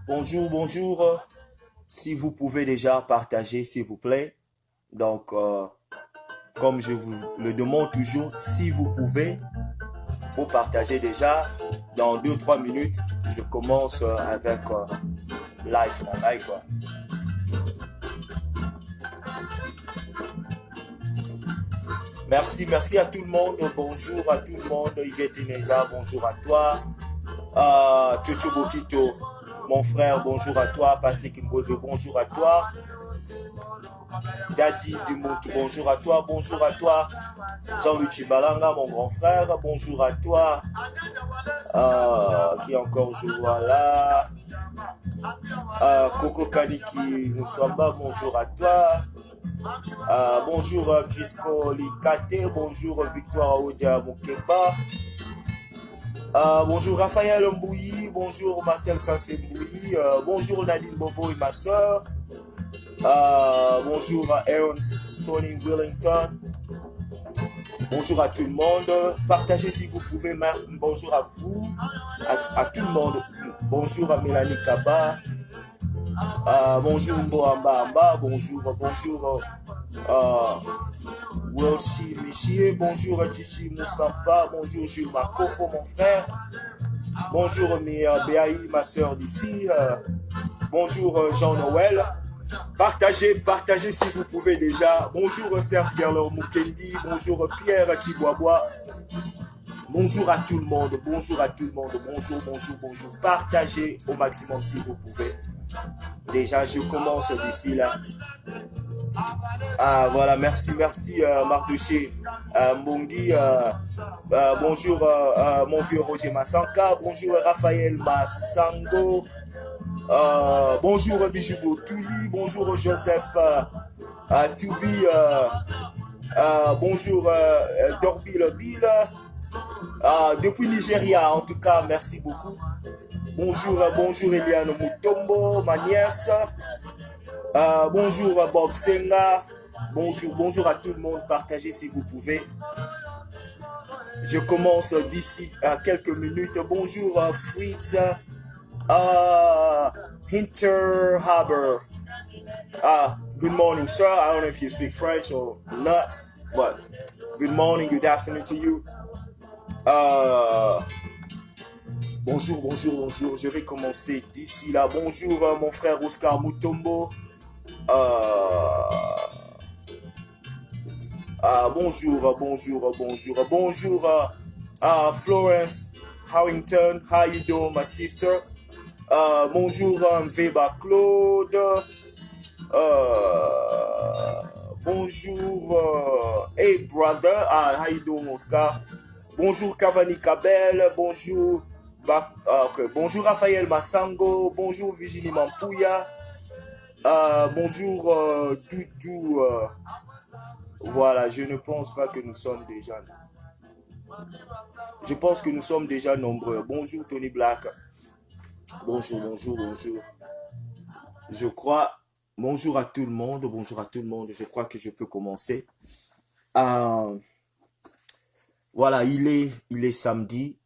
Bonjour, bonjour. Si vous pouvez déjà partager, s'il vous plaît. Donc, comme je vous le demande toujours, si vous pouvez, vous partagez déjà. Dans 2-3 minutes, je commence avec live. Quoi. Merci à tout le monde. Bonjour à tout le monde. Yvette Ineza, bonjour à toi. Tchotcho Bokito, mon frère, bonjour à toi. Patrick Mbode, bonjour à toi. Daddy Dumoutou, bonjour à toi. Bonjour à toi. Jean-Luc Chibalanga, mon grand frère, bonjour à toi. Qui encore je vois là. Coco Kaniki Moussamba, bonjour à toi. Bonjour Crisco Likate, bonjour Victoire Odia Moukeba. Bonjour Raphaël Mbouyi, bonjour Marcel Sansé Mbouyi, bonjour Nadine Bobo et ma soeur. Bonjour Aaron Sonny Wellington. Bonjour à tout le monde. Partagez si vous pouvez. Bonjour à vous, à tout le monde. Bonjour à Mélanie Kaba. Bonjour Mboamba Amba. Bonjour Welshi Michie. Bonjour Chichi Moussampa. Bonjour Jules Makofo, mon frère. Bonjour Béaï, ma soeur d'ici. Bonjour Jean-Noël. Partagez si vous pouvez déjà. Bonjour Serge Gerler Mukendi. Bonjour Pierre Chiboabois. Bonjour à tout le monde. Bonjour. Partagez au maximum si vous pouvez. Déjà, je commence d'ici là. Ah, voilà, merci, Mardoché. Mbongi, bonjour, mon vieux Roger Massanka. Bonjour, Raphaël Massango. Bonjour, Bijou Touli. Bonjour, Joseph Toubi. Bonjour, Dorbil Bill. Depuis Nigeria, en tout cas, merci beaucoup. Bonjour, Eliane Mutombo, ma nièce. Bonjour, Bob Senga. Bonjour à tout le monde. Partagez si vous pouvez. Je commence d'ici à quelques minutes. Bonjour, Fritz. Hinter Haber. Good morning, sir. I don't know if you speak French or not, but good morning, good afternoon to you. Bonjour. Je vais commencer d'ici là. Bonjour, mon frère Oscar Mutombo. Bonjour, Florence Harrington. How you doing, my sister? Bonjour, Weber Claude. Bonjour, hey brother. How you doing, Oscar? Bonjour, Cavani Kabel. Bonjour, bonjour, Raphaël Massango. Bonjour, Virginie Mampouya. Bonjour, Doudou. Voilà, je ne pense pas que nous sommes déjà. Je pense que nous sommes déjà nombreux. Bonjour, Tony Black. Bonjour. Je crois. Bonjour à tout le monde. Je crois que je peux commencer. Voilà, il est samedi.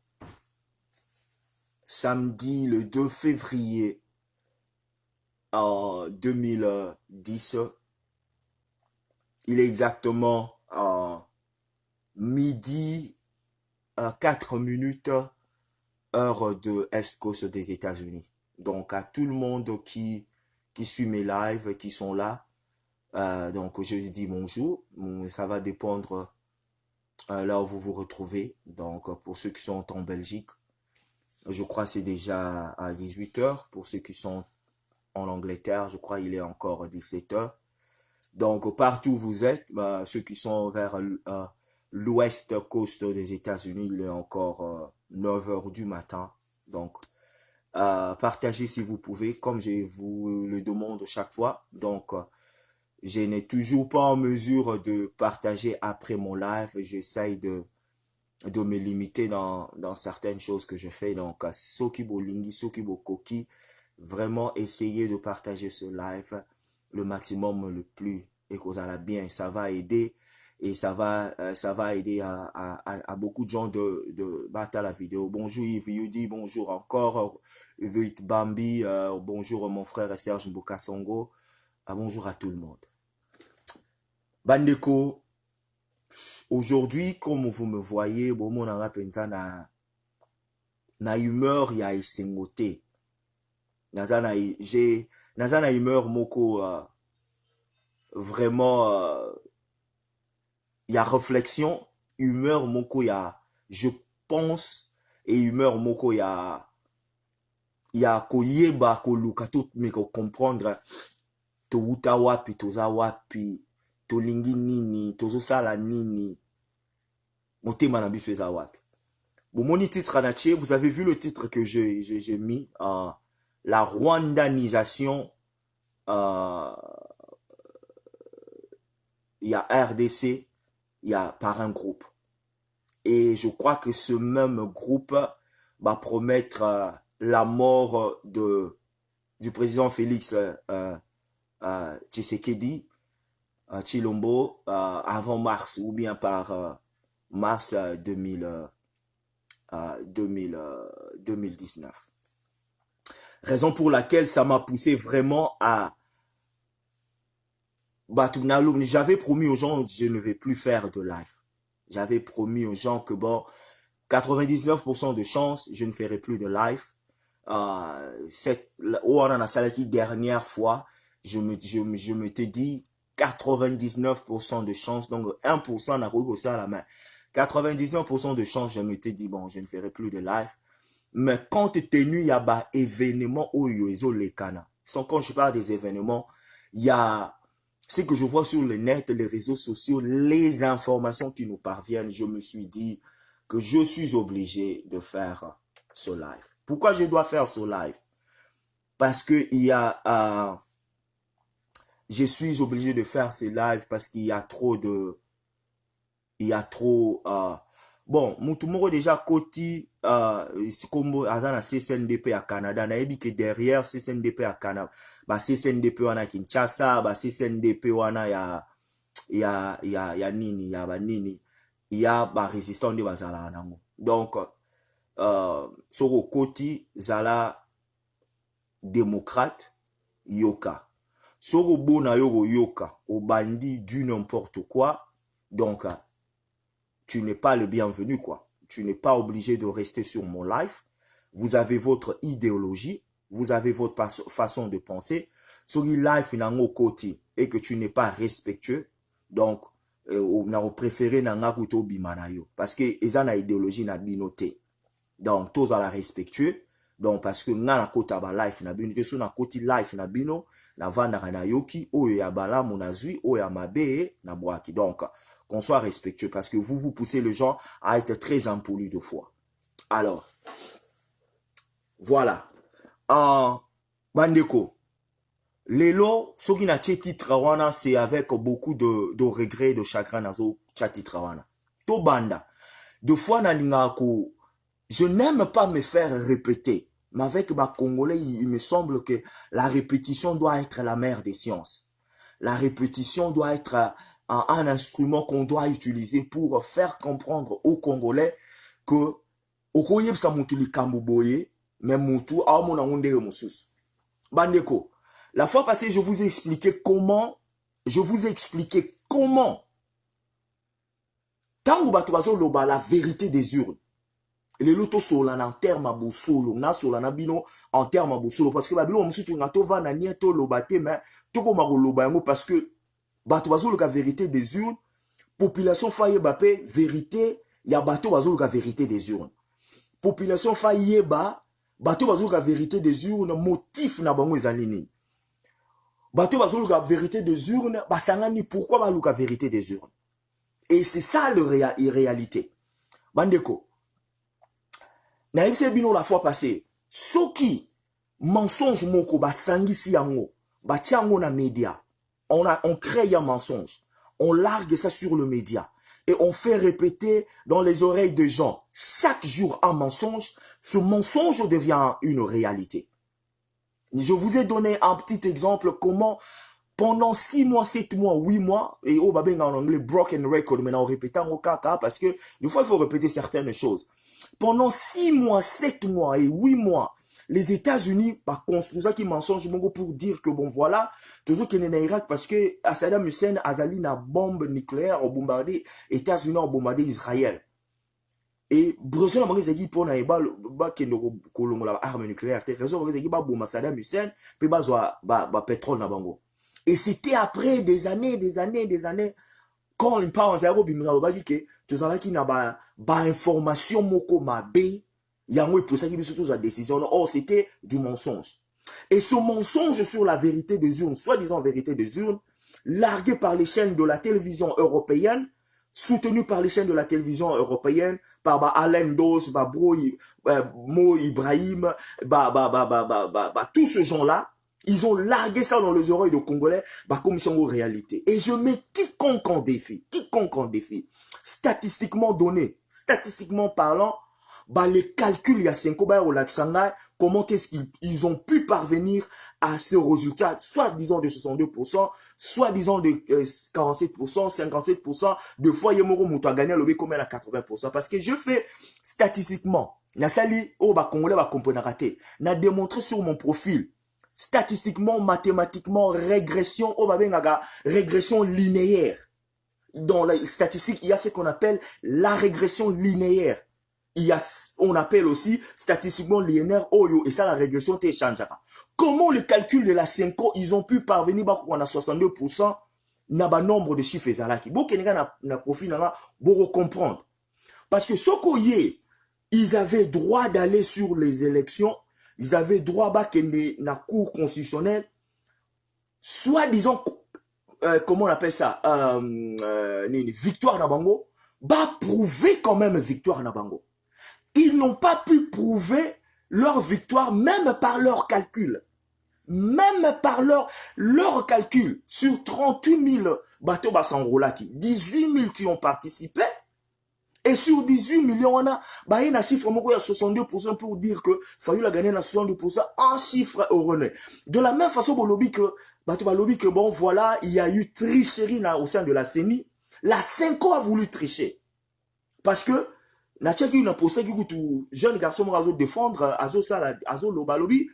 Samedi le 2 février 2010. Il est exactement midi 4 minutes heure de Est Coast des États-Unis. Donc à tout le monde qui suit mes lives, qui sont là, donc je dis bonjour. Ça va dépendre là où vous vous retrouvez. Donc pour ceux qui sont en Belgique, je crois c'est déjà à 18h. Pour ceux qui sont en Angleterre, je crois il est encore 17h. Donc partout où vous êtes, ceux qui sont vers l'ouest coast des États-Unis, il est encore 9h du matin. Donc partagez si vous pouvez, comme je vous le demande chaque fois. Donc je n'ai toujours pas en mesure de partager après mon live. J'essaye de me limiter dans certaines choses que je fais. Donc Soki Bolingi, Soki Bokoki, vraiment essayer de partager ce live le maximum le plus, et que ça va bien, ça va aider, et ça va aider à beaucoup de gens de battre la vidéo. Bonjour Yves Yudi, bonjour encore Yves Bambi, bonjour mon frère Serge Mbokasongo, bonjour à tout le monde. Bandeko, aujourd'hui, comme vous me voyez, bon, mon anga pensa na humeur ya isengote. Naza na humeur moko vraiment y a réflexion, humeur moko ya je pense, et humeur moko ya koyeba koluka tout me ko comprendre to uta wapi toza wapi to lingi nini tozo sala nini motema na biso eza wapi. Bomoni titre anache, vous avez vu le titre que j'ai mis, la rwandanisation, il y a RDC, il y a par un groupe. Et je crois que ce même groupe va promettre la mort du président Félix Tshisekedi, Tshilombo, avant mars, ou bien par mars 2019. Raison pour laquelle ça m'a poussé vraiment à j'avais promis aux gens que je ne vais plus faire de live. J'avais promis aux gens que bon, 99% de chance, je ne ferai plus de live. Dernière fois, je m'étais dit 99% de chance, donc 1% n'a pas ça à la main. 99% de chance, je m'étais dit bon, je ne ferai plus de live. Mais compte tenu, il y a un événement où il y a les canards. quand je parle des événements, il y a ce que je vois sur le net, les réseaux sociaux, les informations qui nous parviennent. Je me suis dit que je suis obligé de faire ce live. Pourquoi je dois faire ce live? Parce que je suis obligé de faire ce live parce qu'il y a trop de... bon, Moutoumoro déjà Koti, comme Azana CSNDP à Canada, n'a dit que derrière CSNDP à Canada, bah CSNDP wana Kinshasa, bah CSNDP wana ya nini, il y a bah résistant de bazala nango. Donc, Soro Koti, Zala démocrate, yoka. Soro bona yoka, au bandit du n'importe quoi, donc, tu n'es pas le bienvenu, quoi. Tu n'es pas obligé de rester sur mon live. Vous avez votre idéologie, vous avez votre façon de penser. Sur le live, il côté et que tu n'es pas respectueux, donc, on a préféré n'angakuto bimanayo. Parce que, ils ont une idéologie na binoté. Donc, tous à la respectueux. Donc, parce que, na kota ba life na bino, sur na koti life na bino, na vanda na yoki, o ya bala monazui, o ya mabe, na boaki. Donc, qu'on soit respectueux, parce que vous poussez les gens à être très impolis de foi. Alors, voilà. Bandeko, Lelo, ce qui n'a pas titre wana, c'est avec beaucoup de regrets, de chagrin, nazo titre wana. To banda. De fois na lingako, je n'aime pas me faire répéter. Mais avec ma Congolais, il me semble que la répétition doit être la mère des sciences. La répétition doit être un instrument qu'on doit utiliser pour faire comprendre aux Congolais que okoyeb sa mutu likambo boye, mais mutu a mon onde musus. Bandeko, la fois passée, je vous ai expliqué comment tango bato bazo loba la vérité des urnes. Les lotos solana en terme abosolo, na solana bino en terme abosolo, parce que babilo musutu ngato va na nieto lobate, mais toko mako loba yango parce que bato bazo la vérité des urnes, population faye bapé vérité, ya bato bazo la vérité des urnes. Population faye ba, bato bazo la vérité des urnes, motif na bango ezalini. Bato bazo la vérité des urnes, basangani pourquoi ba la vérité des urnes. Et c'est ça le réalité. Bandeko. Naïbse bino la fois passée, soki mensonge moko ba sangisi yango, ba tiango na média. On crée un mensonge. On largue ça sur le média. Et on fait répéter dans les oreilles des gens chaque jour un mensonge. Ce mensonge devient une réalité. Je vous ai donné un petit exemple comment pendant 6 mois, 7 mois, 8 mois, et au babeng en anglais broken record, maintenant on répète en kaka parce que des fois il faut répéter certaines choses. Pendant 6 mois, 7 mois et 8 mois, les États-Unis construisent qui mensonge pour dire que bon voilà, toujours qu'il est en Irak parce que Saddam Hussein a zali na bombe nucléaire au bombardé, États-Unis ont bombardé Israël. Et Bruxelles a dit pour na eba la arme nucléaire, raison a dit bomba Saddam Hussein puis pétrole na bango. Et c'était après des années quand il parle en zéro bimira lobaki que tu savais qu'il n'a pas information moko mabe yango pour ça qu'il surtout sa décision. Oh, c'était du mensonge. Et ce mensonge sur la vérité des urnes, soi-disant vérité des urnes, largué par les chaînes de la télévision européenne, soutenu par les chaînes de la télévision européenne, par Alain Dos, Mo Ibrahim, tous ces gens-là, ils ont largué ça dans les oreilles de Congolais, comme ils sont en réalité. Et je mets quiconque en défi, statistiquement donné, statistiquement parlant, les calculs, il y a 5 au lac Shanghai, comment est-ce qu'ils ont pu parvenir à ce résultat, soit disons de 62%, soit disons de 47%, 57%, de fois, il y a gagné le comme à 80%. Parce que je fais statistiquement, Nasali, Congolais, comprendre raté, n'a démontré sur mon profil, statistiquement, mathématiquement, régression, régression linéaire. Dans la statistique, il y a ce qu'on appelle la régression linéaire. On appelle aussi statistiquement linéaire Oyo, et ça la régression t'échange. Comment le calcul de la 5 ans, ils ont pu parvenir à 62% na nombre de chiffres ezalaki. Bon kenega na profil na pour comprendre. Parce que ce qu'ils avaient droit d'aller sur les élections, ils avaient droit à la cour constitutionnelle, soit disons, comment on appelle ça, victoire na bango, bah prouver quand même victoire na bango. Ils n'ont pas pu prouver leur victoire même par leur calcul. Même par leur calcul, sur 38 000 bateaux Bassangrolaki, 18 000 qui ont participé, et sur 18 millions, on a un chiffre à 62% pour dire que Fayoul a gagné 62% en chiffre erroné. De la même façon, bon, voilà, il y a eu tricherie au sein de la CENI. La Senko a voulu tricher. Parce que, na tchèque une posté qui tout jeune garçon à défendre, azo lobalobi,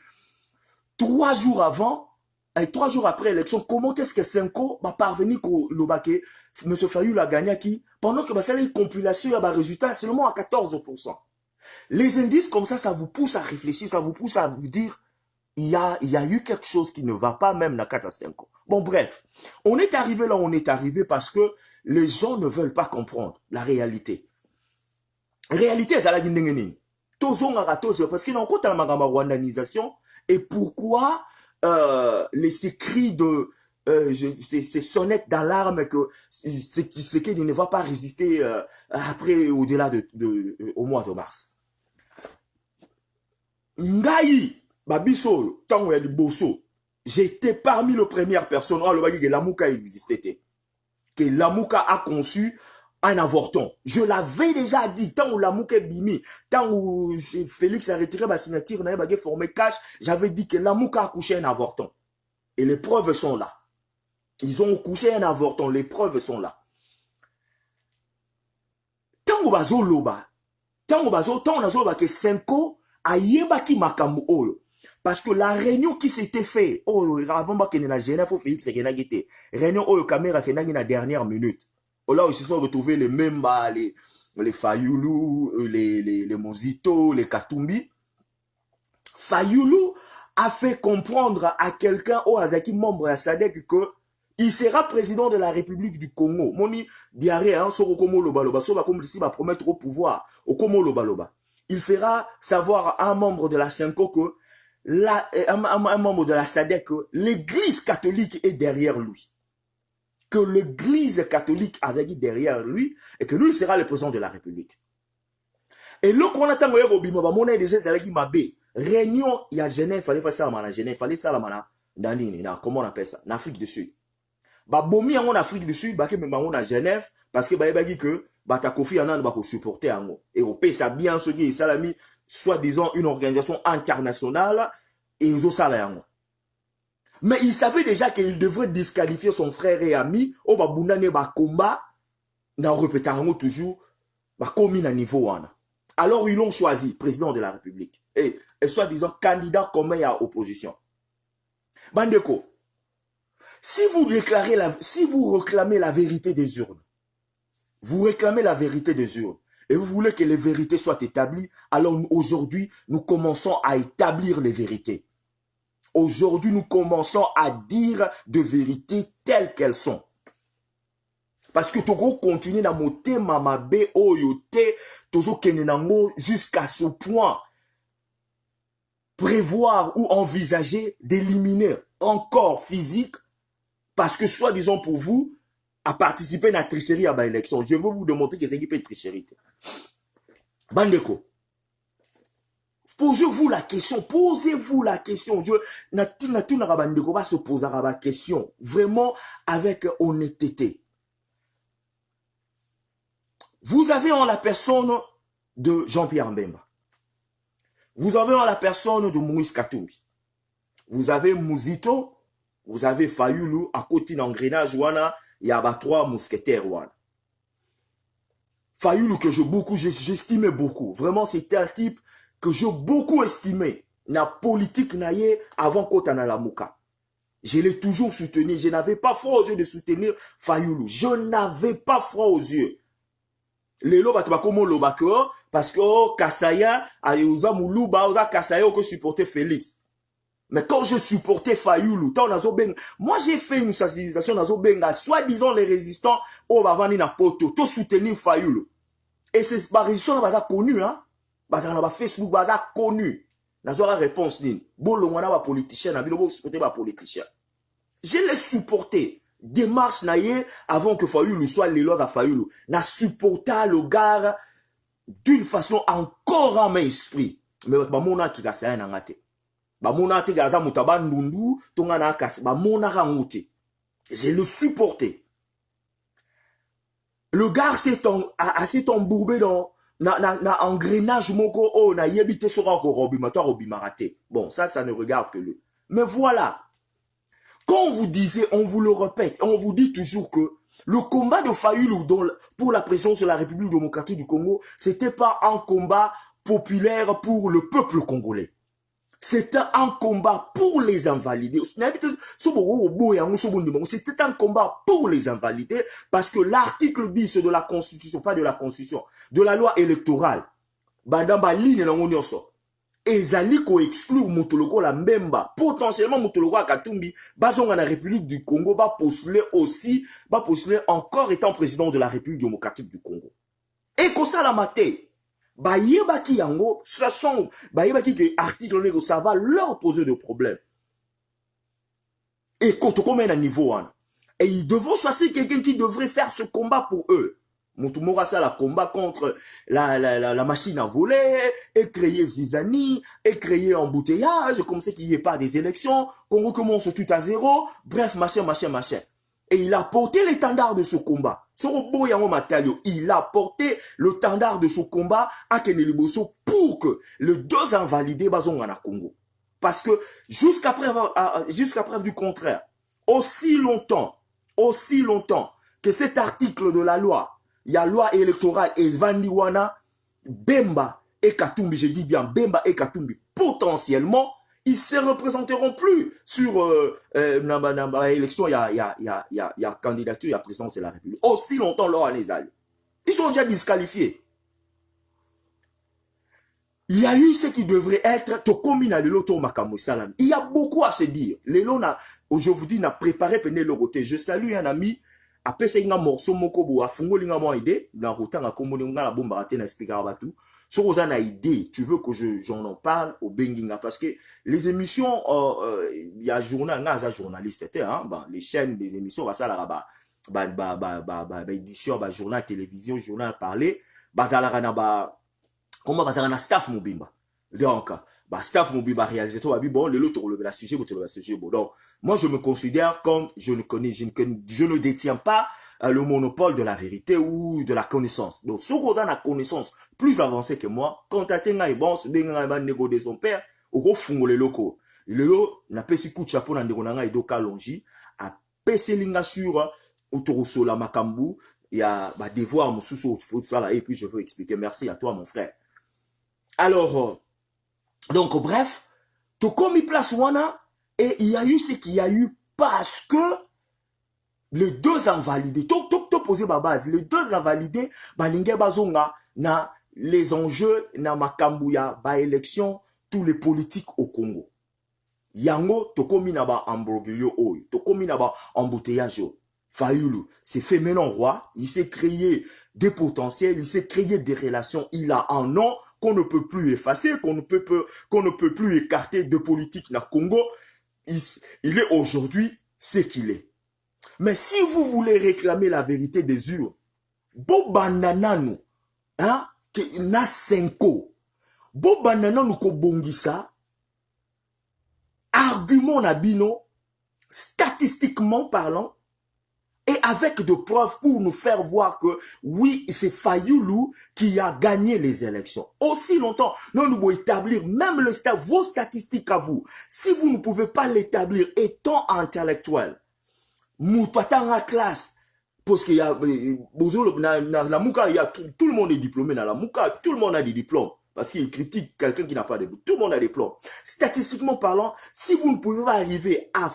3 jours avant, et 3 jours après l'élection, comment est-ce que Senko va parvenir au Lobake, M. Fayoul a gagné qui, pendant que la compilation, il y a un résultat seulement à 14%. Les indices comme ça vous pousse à réfléchir, ça vous pousse à vous dire, il y a eu quelque chose qui ne va pas même dans 4 à 5 ans. Bon, bref, on est arrivé là où on est arrivé parce que les gens ne veulent pas comprendre la réalité. Réalité, c'est la guindengeni. Parce qu'il y a encore dans la rwandanisation. Et pourquoi ces cris de ces sonnettes d'alarme que ce qui ne va pas résister après au-delà au mois de mars. Ngai babiso tango ya liboso, j'étais parmi les premières personnes à le que Lamuka existait, que Lamuka a conçu un avorton. Je l'avais déjà dit, tant où Lamuka bimi, tant où Félix a retiré ma signature, n'a pas formé cash, j'avais dit que Lamuka a couché un avorton. Et les preuves sont là. Ils ont couché un avorton, les preuves sont là. Tant où bazo loba, tant où nazo ba que Senko a yebaki makamu oyo. Parce que la réunion qui s'était fait, avant que la Genève, Félix a gagné, réunion oyo caméra qui n'a la dernière minute. Là, ils se sont retrouvés les Memba, les Fayoulou, les Mozito, les Katumbi. Fayoulou a fait comprendre à quelqu'un, au Azaki, membre à Sadek, que il sera président de la République du Congo. Moni diarrhée, hein, sur Okomo Lobaloba, sur comme ici va promettre au pouvoir, Okomo Lobaloba. Il fera savoir à un membre de la Senko que un membre de la Sadek que l'église catholique est derrière lui. Que l'église catholique a dit derrière lui et que lui sera le président de la République. Et là, qu'on attend réunion, il y a Genève, il fallait faire ça à Genève, il fallait ça dans comment on appelle ça, en Afrique du Sud. Bah, bomi en Afrique du Sud, bah, que même en Genève, parce que bah, dit que bah, ta Kofi Annan va supporter en haut. Et au pays, ça bien ce qui est salami, soit disant une organisation internationale, et ils ont ça là en haut. Mais il savait déjà qu'il devrait disqualifier son frère et ami, au babunane ba combat, na répétarango toujours, ba commis na niveau wana. Alors ils l'ont choisi, président de la République. Et soi-disant candidat comme à opposition. Bandeko, si vous réclamez la vérité des urnes, vous réclamez la vérité des urnes, et vous voulez que les vérités soient établies, alors aujourd'hui, nous commençons à établir les vérités. Aujourd'hui, nous commençons à dire de vérités telles qu'elles sont. Parce que Togo continue à monter mamabe oyote, Togo kenenango jusqu'à ce point prévoir ou envisager d'éliminer encore physique parce que soi-disant pour vous à participer à la tricherie à l'élection. Je veux vous démontrer que c'est qui peut tricherie. Bandeko. Posez-vous la question, Je va se poser la question, vraiment avec honnêteté. Vous avez en la personne de Jean-Pierre Mbemba. Vous avez en la personne de Moïse Katumbi. Vous avez Mouzito, vous avez Fayoulou, à côté d'engrenage, il y a 3 mousquetaires. Fayoulou que j'estimais beaucoup. Vraiment, c'était un type que j'ai beaucoup estimé, na politique naïe avant Kotana Lamuka. Je l'ai toujours soutenu. Je n'avais pas froid aux yeux de soutenir Fayoulou. Je n'avais pas froid aux yeux. Les loba comme loba parce que Kasaya a usa muluba usa Kasaya que supporter Félix. Mais quand je supportais Fayoulou, moi j'ai fait une sensibilisation dans Zobenga, soi-disant les résistants au Bavani na poto, tout soutenir Fayoulou. Et c'est résistants là connu hein. Bazar na Facebook baza connu. Nazora réponse nini. Bolongwana ba politicien, na bino bo supporter ba politicien. Je l'ai supporté. Démarche naïe avant que Fayoulou soit l'éloge à Fayoulou. Na supporta le gars d'une façon encore en mes esprit. Mais bamona ki kasa na ngate. Bamona te gaza mutaba ndundu tonga na kasa bamona rangote. Je le supporté. Le gars s'est embourbé dans na engrenage moko oh na yebite sera ko robimata robimarate. Bon, ça ne regarde que lui. Mais voilà. Quand on vous disait, on vous le répète, on vous dit toujours que le combat de Fayoulou pour la présidence de la République démocratique du Congo, c'était pas un combat populaire pour le peuple congolais. C'était un combat pour les invalidés. C'était un combat pour les invalidés parce que l'article 10 de la Constitution, pas de la Constitution, de la loi électorale, ezali ko exclure Mutoloko la Mbemba, potentiellement Mutoloko à Katumbi, bazonga na République du Congo, va postuler encore étant président de la République démocratique du Congo. Et comme ça la maté, ba yebaki yango, sachant, ba yebaki que article nego, ça va leur poser des problèmes. Et quand on met à niveau, et ils devront choisir quelqu'un qui devrait faire ce combat pour eux. Moutoumora ça la combat contre la machine à voler, et créer zizanie, et créer embouteillage, comme c'est qu'il n'y ait pas des élections, qu'on recommence tout à zéro, bref, machin. Et il a porté l'étendard de ce combat. Il a porté l'étendard de ce combat à Keneliboso pour que les deux invalidés basons en Congo. Parce que jusqu'à preuve du contraire, aussi longtemps que cet article de la loi, il y a loi électorale et Vandiwana, Bemba et Katumbi, je dis bien Bemba et Katumbi, potentiellement, ils ne se représenteront plus sur l'élection, il y a candidature, il y a présidence de la République. Aussi longtemps, leur année allée. Ils sont déjà disqualifiés. Il y a eu ce qui devrait être Tokomina Lelo Tomakamo Salam. Il y a beaucoup à se dire. Lelo, je vous dis, n'a préparé Pené Loroté. Je salue un ami. Après, c'est un morceau moko a fungo linga mo idée dans routang a kombo linga la bomba raté na expliquer batu. So vous avez une idée, tu veux que j'en en parle au Benginga parce que les émissions il y a journal nga za journaliste hein, bah les chaînes des émissions va ça là édition journal télévision journal parler bazala na comment bazala na staff mobimba. Donc staff mobimba réalisateur bon le lot relever la sujet bon donc moi je me considère comme je ne détiens pas le monopole de la vérité ou de la connaissance. Donc si vous avez la connaissance plus avancée que moi, contactez nga bon benga nego de son père au fungo le loko le lo na pesi coup de chapeau na ndeko nga edoka longi a pesi linga sur autoroso la makambu il y a devoir mususu faut ça là et puis je veux expliquer. Merci à toi mon frère. Alors donc bref, tout comme il place wana et il y a eu ce qu'il y a eu parce que les deux invalidés, tout posé ma base, les deux invalidés, balingue bazonga na les enjeux na makambuya ba élection tous les politiques au Congo. Yango tokomi na ba hamburguerio oy, tokomi na ba embouteillage. Fayoulou s'est fait maintenant roi, il s'est créé des potentiels, il s'est créé des relations, il a un nom qu'on ne peut plus effacer, qu'on ne peut plus écarter de politique na Congo. Il est aujourd'hui ce qu'il est. Mais si vous voulez réclamer la vérité des urnes, bo banananu, hein, que na senko, bo banananu ko bongisa, argument na bino, statistiquement parlant, et avec de preuves pour nous faire voir que oui, c'est Fayoulou qui a gagné les élections. Aussi longtemps, nous devons établir même vos statistiques à vous. Si vous ne pouvez pas l'établir étant intellectuel, moutouatanga classe, parce qu'il y a, la mouka, il y a tout le monde est diplômé dans la mouka, tout le monde a des diplômes. Parce qu'il critique quelqu'un qui n'a pas de diplôme. Tout le monde a des diplômes. Statistiquement parlant, si vous ne pouvez pas arriver à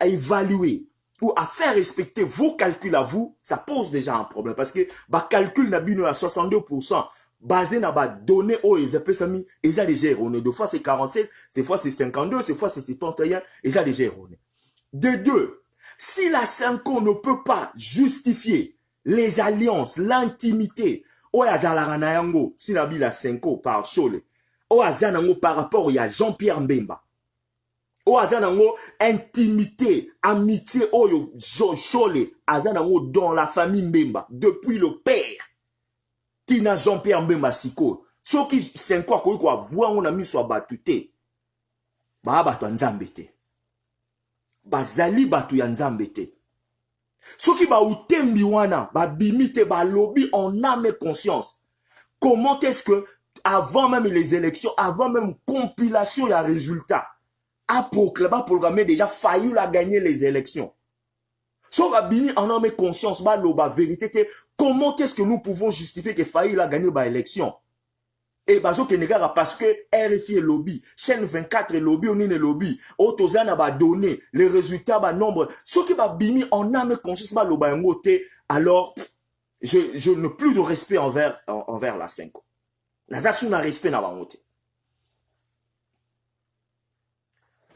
évaluer ou à faire respecter vos calculs à vous, ça pose déjà un problème. Parce que bah calcul n'a bien à 62%, basé na ba données aux EPSAMI, ils ont déjà erroné. Deux fois c'est 47, ces fois c'est 52, ces fois c'est 71, ils ont déjà erroné. De deux, si la 5 ans ne peut pas justifier les alliances, l'intimité, si la 5 ans par Chole, au azanango par rapport à Jean-Pierre Mbemba. Au azanango intimité, amitié, oyo chole, azanango dans la famille Mbemba, depuis le père. Tina Jean-Pierre Mbemba siko. Ce qui c'est quoi qu'on voit on a mis sur batute. Ba batu nzambete. Bazali batu ya nzambete. Ce qui ba utembi wana, ba bimite, ba lobby en âme et conscience. Comment est-ce que, avant même les élections, avant même compilation et résultat, a proclamé déjà failli la gagner les élections. So ba bini en âme et conscience, ba loba vérité, comment est-ce que nous pouvons justifier que failli la gagner ba élection? Et bazo kenegara parce que RFI est lobby, chaîne 24 est lobby, on est lobby, Otozana va donner les résultats, ba nombre. Ce qui va bini en âme et conscience, ba loba ngote, alors je n'ai plus de respect envers la 5. Nazasu na respect na ba ngote.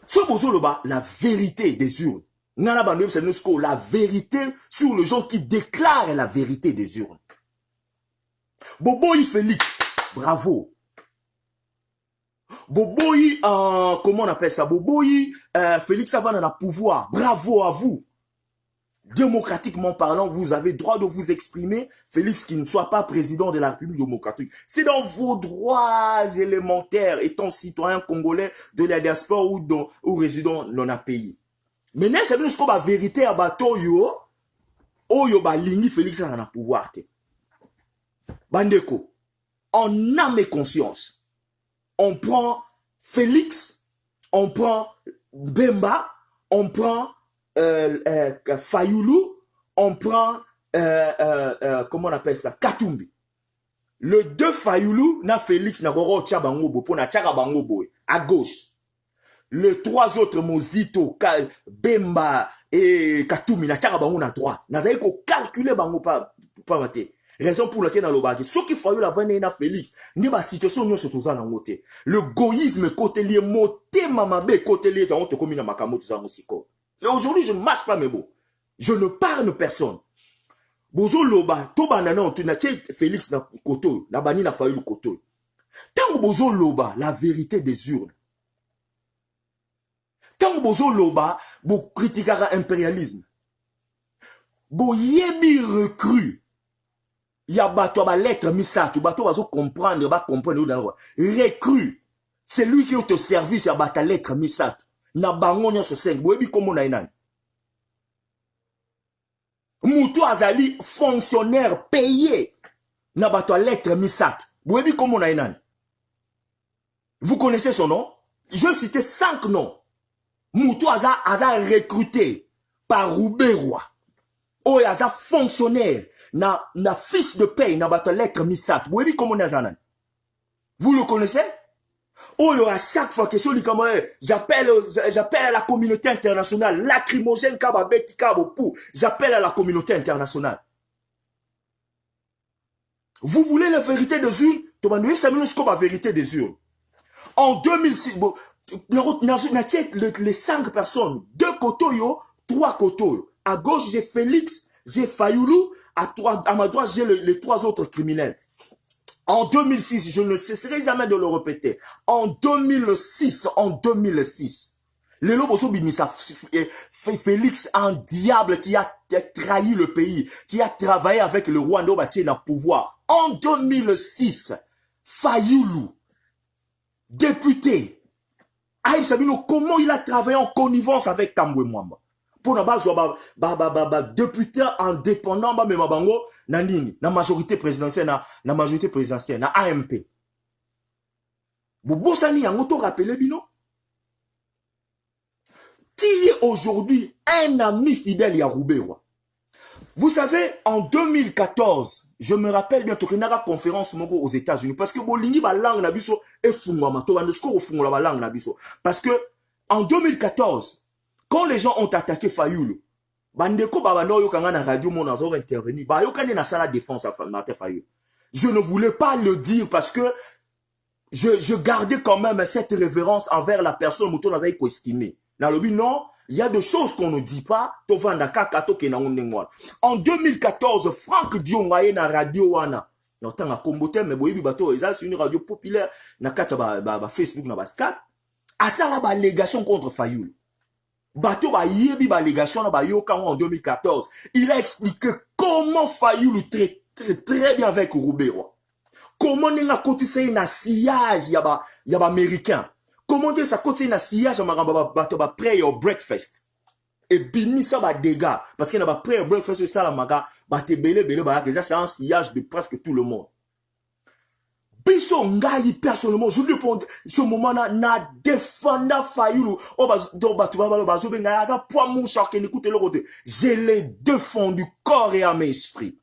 Ce bozo loba la vérité des urnes. Nana bandou c'est nous la vérité sur les gens qui déclarent la vérité des urnes. Boboyi Félix. Bravo. Boboyi, comment on appelle ça? Boboyi, Félix Savane a pouvoir. Bravo à vous. Démocratiquement parlant, vous avez droit de vous exprimer. Félix qui ne soit pas président de la République démocratique. C'est dans vos droits élémentaires, étant citoyen congolais de la diaspora ou résident non à pays. Maintenant, c'est nous ce qu'on va vérité à bateau yo. Oh yo ba lingi Félix Savane a pouvoir. Bandeko. En âme et conscience, on prend Félix, on prend Bemba, on prend Fayoulou, on prend, comment on appelle ça, Katumbi. Le 2 Fayoulou, na Félix, na Roro Tchabangobo, pour na Tcharabangobo, à gauche. Le 3 autres, Mozito, Bemba et Katumbi, na Tcharabangobo, à droite. Na zaï ko calculer bango pas maté. Raison pour laquelle dans le bas, ce qu'il faut la vanne na Félix, ni ba situation nous se tous en côté. Le goïsme côté lié moté mamabe côté lié dans comme na makamo tous en musiko. Et aujourd'hui je ne marche pas mes beaux. Je ne parle personne. Bozo loba to banana on tuna Félix na koto, na bani na fayu koto. Tango bozo loba la vérité des urnes. Tango bozo loba bo critiquera impérialisme. Bo yebi recru. Il y a bateau à lettre misato, bateau va comprendre, va comprendre. Recru, c'est lui qui est au service à bateau lettre misato. Na bangonya so 5, boebi komo na inan. Moutou azali fonctionnaire payé. Na bateau lettre misato. Boebi komo na inan. Vous connaissez son nom? Je citais 5 noms. Moutou aza recruté par Rouberois. Oh, aza fonctionnaire. Na fiche de paye, na bateau lettre misat. Vous voyez comment on a zanan? Vous le connaissez? Oh, à chaque fois que j'appelle à la communauté internationale, lacrymogène kaba beti kabo pou, j'appelle à la communauté internationale. Vous voulez la vérité des urnes? Tomandoué, ça nous comme la vérité des urnes. En 2006, les 5 personnes, 2 kotoyo, 3 kotoyo. À gauche, j'ai Félix, j'ai Fayoulou, à ma droite, j'ai les 3 autres criminels. En 2006, je ne cesserai jamais de le répéter. En 2006, le Loboso Bimisa, Félix, un diable qui a trahi le pays, qui a travaillé avec le roi Ndobatie dans le pouvoir. En 2006, Fayoulou, député, Aïe Sabino, comment il a travaillé en connivence avec Tambwe Mwamba? Pour na base député indépendant ba mema bango na nini na majorité présidentielle na AMP. Bobosani yango to rappeler bino. Qui est aujourd'hui un ami fidèle ya Rouberois? Vous savez, en 2014, je me rappelle bien qu'il y a une conférence aux États-Unis parce que bolingi ba langue na biso e fungwa to bandesko fungwa ba langue na biso parce que en 2014 quand les gens ont attaqué Fayoulou, bandeko babano yo kanga na radio mon azor intervenir, ba yo kane na sala défense à Fayoulou. Je ne voulais pas le dire parce que je gardais quand même cette révérence envers la personne mouton nazaï ko estimé. Na lobi non, il y a des choses qu'on ne dit pas, to vanda kaka to ke na ngengwa. En 2014, Franck Diongaye na radio wana Donc, tant à comboter, mais boyebi bateau, c'est une radio populaire, na kata ba Facebook, na ba Skype. À ça, la légation contre Fayoulou. Bateau ba yebi ba légation na ba yoka en 2014. Il a expliqué comment Fayoulou très bien avec Roubero. Comment on a cotisé un sillage yaba américain. Comment on a cotisé un sillage yaba bateau ba prayer or breakfast. Et bini ça va dégâts parce qu'il y a pas prayer or breakfast ça la maga ba te belé ba ça c'est un sillage de presque tout le monde. Biso ngai personnellement je lui réponds ce moment na défendre Fayoulou o ba do ba tu ba zo benga ça poids mon char qui écoute le côté je l'ai défendu corps et âme et esprit.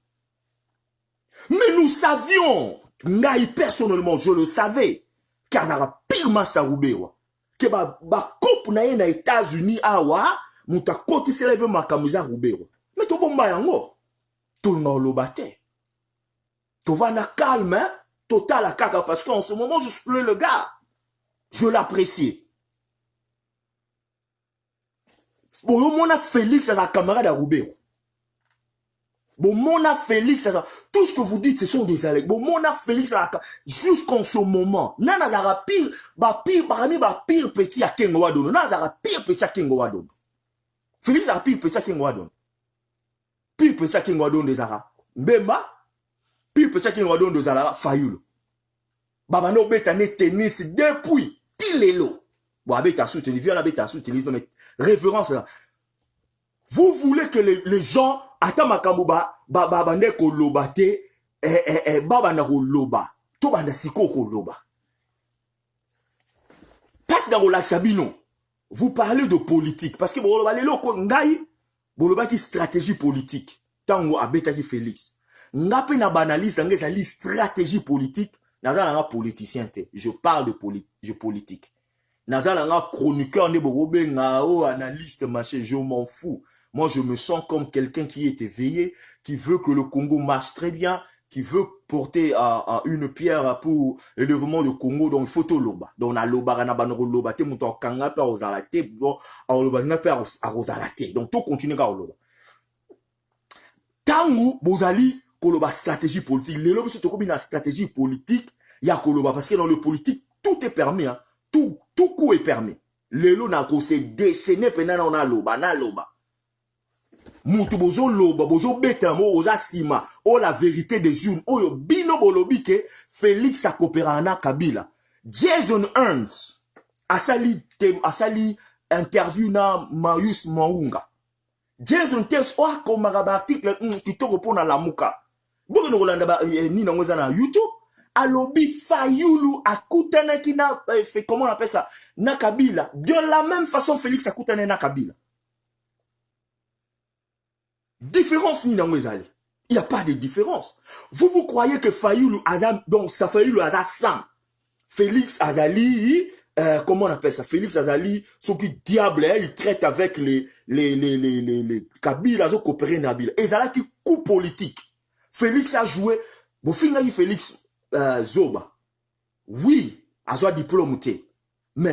Mais nous savions ngai personnellement je le savais kazara pire master Roubero que ba coupe na na États-Unis awa muta koti célèbre makamuza Roubero. Mais to bomba yango tout le lobate. To va na calme hein? Total à caca parce qu'en ce moment je suis le gars. Je l'apprécie. Bon, mon a Félix à sa camarade à Roubero. Bon, mon a Félix à tout ce que vous dites ce sont des allègres. Bon, mon a Félix à jusqu'en ce moment. Nana zara pire, parmi pire petit à Kengo Wadon. Nana zara pire petit à Kengo Wadon. Félix a pire petit à Kengo Wadon. Pire petit à Kengo Wadon de Zara. Mbemba. Puis peut-être qu'il y a de Zala Fayoulou. Babano betane tennis depuis Tilelo. Bon, abeta sous télévision, abeta sous télévision, mais référence là. Vous voulez que les gens attendent makamouba, babane ko lobate, babana ko loba, to banda siko ko loba. Passe dans le Sabino. Vous parlez de politique parce que bon, le balelo ko ngai, boloba qui stratégie politique. Tango abeta qui Félix. Ngape na banalise dans les stratégie politique, naza nga politicien te. Je parle de politique. Naza nga chroniqueur ne bobe nga o analyste machin, je m'en fous. Moi je me sens comme quelqu'un qui est éveillé, qui veut que le Congo marche très bien, qui veut porter une pierre pour le développement du Congo, donc il faut tout loba. Donc na loba na banoro loba te muto kanga pa ozalate, donc loba nga pa ozalate. Donc tout continue ka loba. Tangu bozali koloba stratégie politique. Les lobes se trouvent dans la stratégie politique. Il y a koloba parce que dans le politique, tout est permis. Hein. Tout coup est permis. Les lobes n'a qu'à se déchaîner pendant on a loba, na loba. Moutou bozo loba, bozo betamo, oza sima, oh la vérité des unes, oh yo bino bolobi ke Félix a coopéré na Kabila. Jason Ernst a sali interview na Marius Mwaunga. Jason Ernst a comme article qui te répond à la mouka. Beaucoup de Rolanda ni na YouTube alobi Fayoulou akutana kina fait comment on appelle ça na Kabila de la même façon Félix akutana na Kabila. Différence ni na ngezali. Il y a pas de différence. Vous croyez que Fayoulou azam donc ça Fayoulou aza 100. Félix Azali comment on appelle ça Félix Azali ce qui diable il traite avec les Kabila zo coopérer na Kabila. Et ça qui coup politique. Félix a joué. Bon, finalement, Félix Zoba. Oui, a joué diplôme. Mais,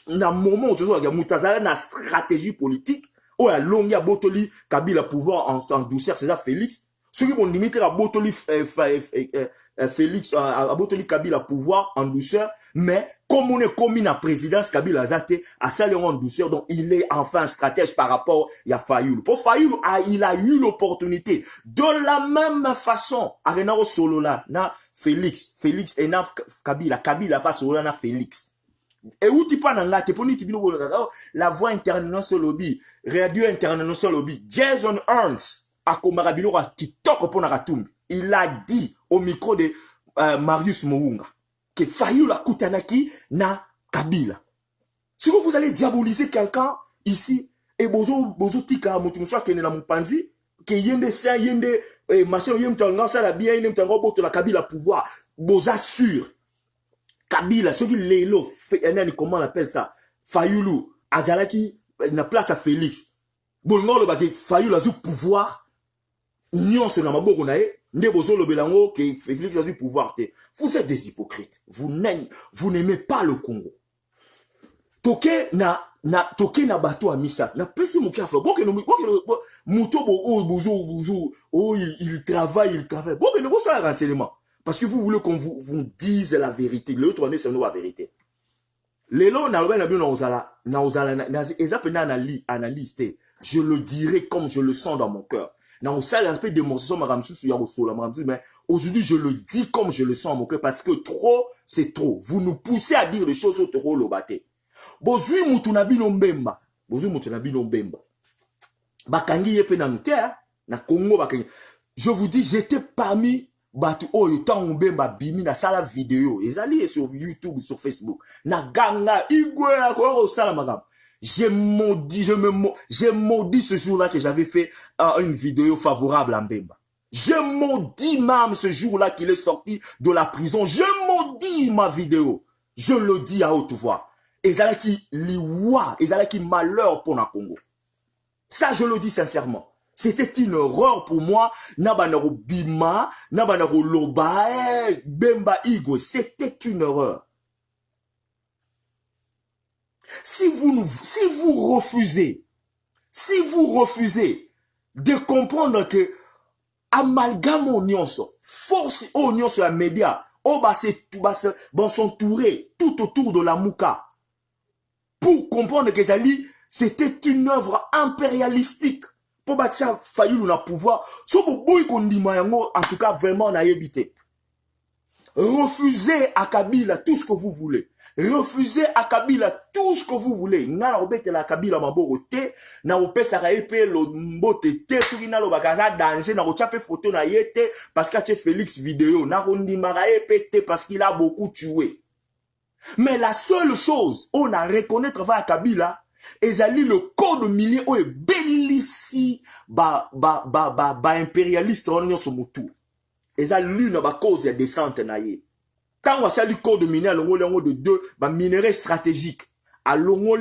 dans le moment où tu vois, il y a une stratégie politique. Où il y a Longia Botoli, Kabila pouvoir en douceur, c'est ça, Félix. Ceux qui vont limiter à Botoli, Félix, à Botoli, Kabila pouvoir en douceur. Mais, comme on est commis à présidence, Kabila Zate, à saluer en douceur, donc il est enfin stratège par rapport à Fayoulou. Pour Fayoulou, il a eu l'opportunité. De la même façon, avec Naro Solola, na Félix et na Kabila pas Solola, na Félix. Et où tu pas n'angate, pour nous, tu la voix internationale lobby, radio internationale lobby, Jason Ernst, à Komarabilo, qui toque pour Naratum. Il a dit au micro de Marius Mwaunga que Fayoulou a kutanaki na Kabila. Si vous allez diaboliser quelqu'un ici, et bozo tika mutumswa kene na mpanzi, que yende sa yende machin yem tanga ça la bien yem tanga boto la Kabila pouvoir, boza sûr. Kabila, ce qui lelo, comment on appelle ça? Fayoulou, azalaki na place à Félix. Bolngo le baki Fayoulou a du pouvoir. Nyon se na maboko na e, nde bozo le belango que Félix a du pouvoir. Vous êtes des hypocrites. Vous n'aimez pas le Congo. Toke na bateau à Missa. Na pesi mon kiaflo. Mouto il travaille. Boke no bosa renseignement. Parce que vous voulez qu'on vous dise la vérité. L'autre année, c'est nous la vérité. Les lots, analyse. Je le dirai comme je le sens dans mon cœur. Mais aujourd'hui, je le dis comme je le sens dans mon cœur parce que trop, c'est trop. Vous nous poussez à dire des choses au trop lobaté. Bozui mutunabino mbemba. Bozui mutunabino mbemba. Bakangi yepe na nute, na Congo bakangi. Je vous dis, j'étais parmi batu oyo tant mbemba bimi na sala vidéo. Ezali sur YouTube, sur Facebook. Na ganga igwe akoro sala magam. J'ai maudit ce jour-là que j'avais fait une vidéo favorable à Mbemba. J'ai maudit même ce jour-là qu'il est sorti de la prison. Je maudis ma vidéo. Je le dis à haute voix. Ezalaki liwa, ezalaki malheur pour na Congo. Ça, je le dis sincèrement. C'était une erreur pour moi. Nabanaro bima, nabanaro loba, Bemba Igo. C'était une erreur. Si vous refusez de comprendre que amalgame nyonso, force nyonso ya média, va s'entourer tout autour de la Mouka pour comprendre que c'était une œuvre impérialistique pour battre Fayulu na pouvoir. En tout cas, vraiment, on a évité. Refusez à Kabila tout ce que vous voulez. Refusez à Kabila tout ce que vous voulez. Nga obete la Kabila maboko te, na opesa ka epe lo mbote te, soki na lo bakaza danger, na ochape photo na yete, parce que tu Félix vidéo, na ondima ka epe te, parce qu'il a beaucoup tué. Mais la seule chose, on a reconnaître va à Kabila, ezali le code minier, o e belisi, impérialiste, on y a son motu. Ezali l'une ba cause ya descente na ye. Quand on a le code minier, à l'ongo de 2, minerais stratégiques, à l'ongo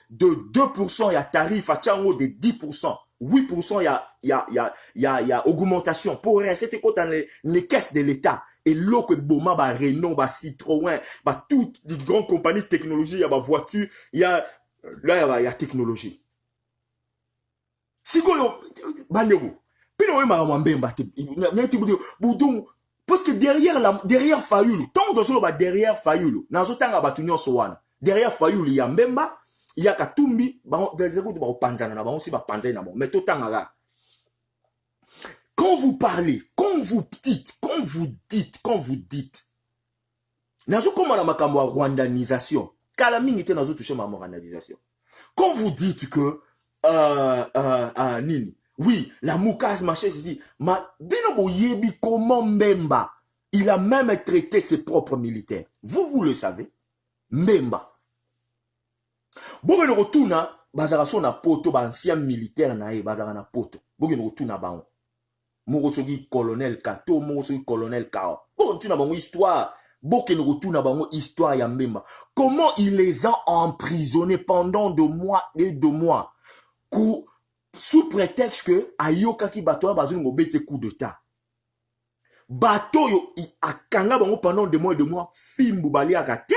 de 2%, il y a tarif, à l'ongo de 10%, 8%, il y a augmentation. Pour rester quand on les caisses de l'État, et l'eau que Boma, Renault, Citroën, toutes les grandes compagnies de technologie, il y a voiture, il y a technologie. Si vous parce que derrière Fayulu, tant que derrière Fayulu, derrière Fayulu, il y a Mbemba, il y a Katumbi, mais tout quand vous parlez, quand vous dites, nazo comme la makambo rwandanisation, Kalaming était nazo touché ma rwandanisation. Quand vous dites que nini, oui, la Moukas machin ceci, ma binobo yebi comment Mbemba, il a même traité ses propres militaires. Vous le savez, Mbemba. Bon le retourna, bazaraso na poto ba ancien militaire nae bazara na poto. Bon le retourna ba on. Morosogi colonel Kato, Morosogi colonel Kao. Bon, tu n'as pas histoire. Bon, qu'il retourne à histoire ya Mbemba. Comment il les a emprisonnés pendant 2 mois et 2 mois. Sous prétexte que Ayoka ki bateau bazou ngobete coup d'état. Bateau yo a kanga bango pendant 2 mois et 2 mois. Fimbu bali akate,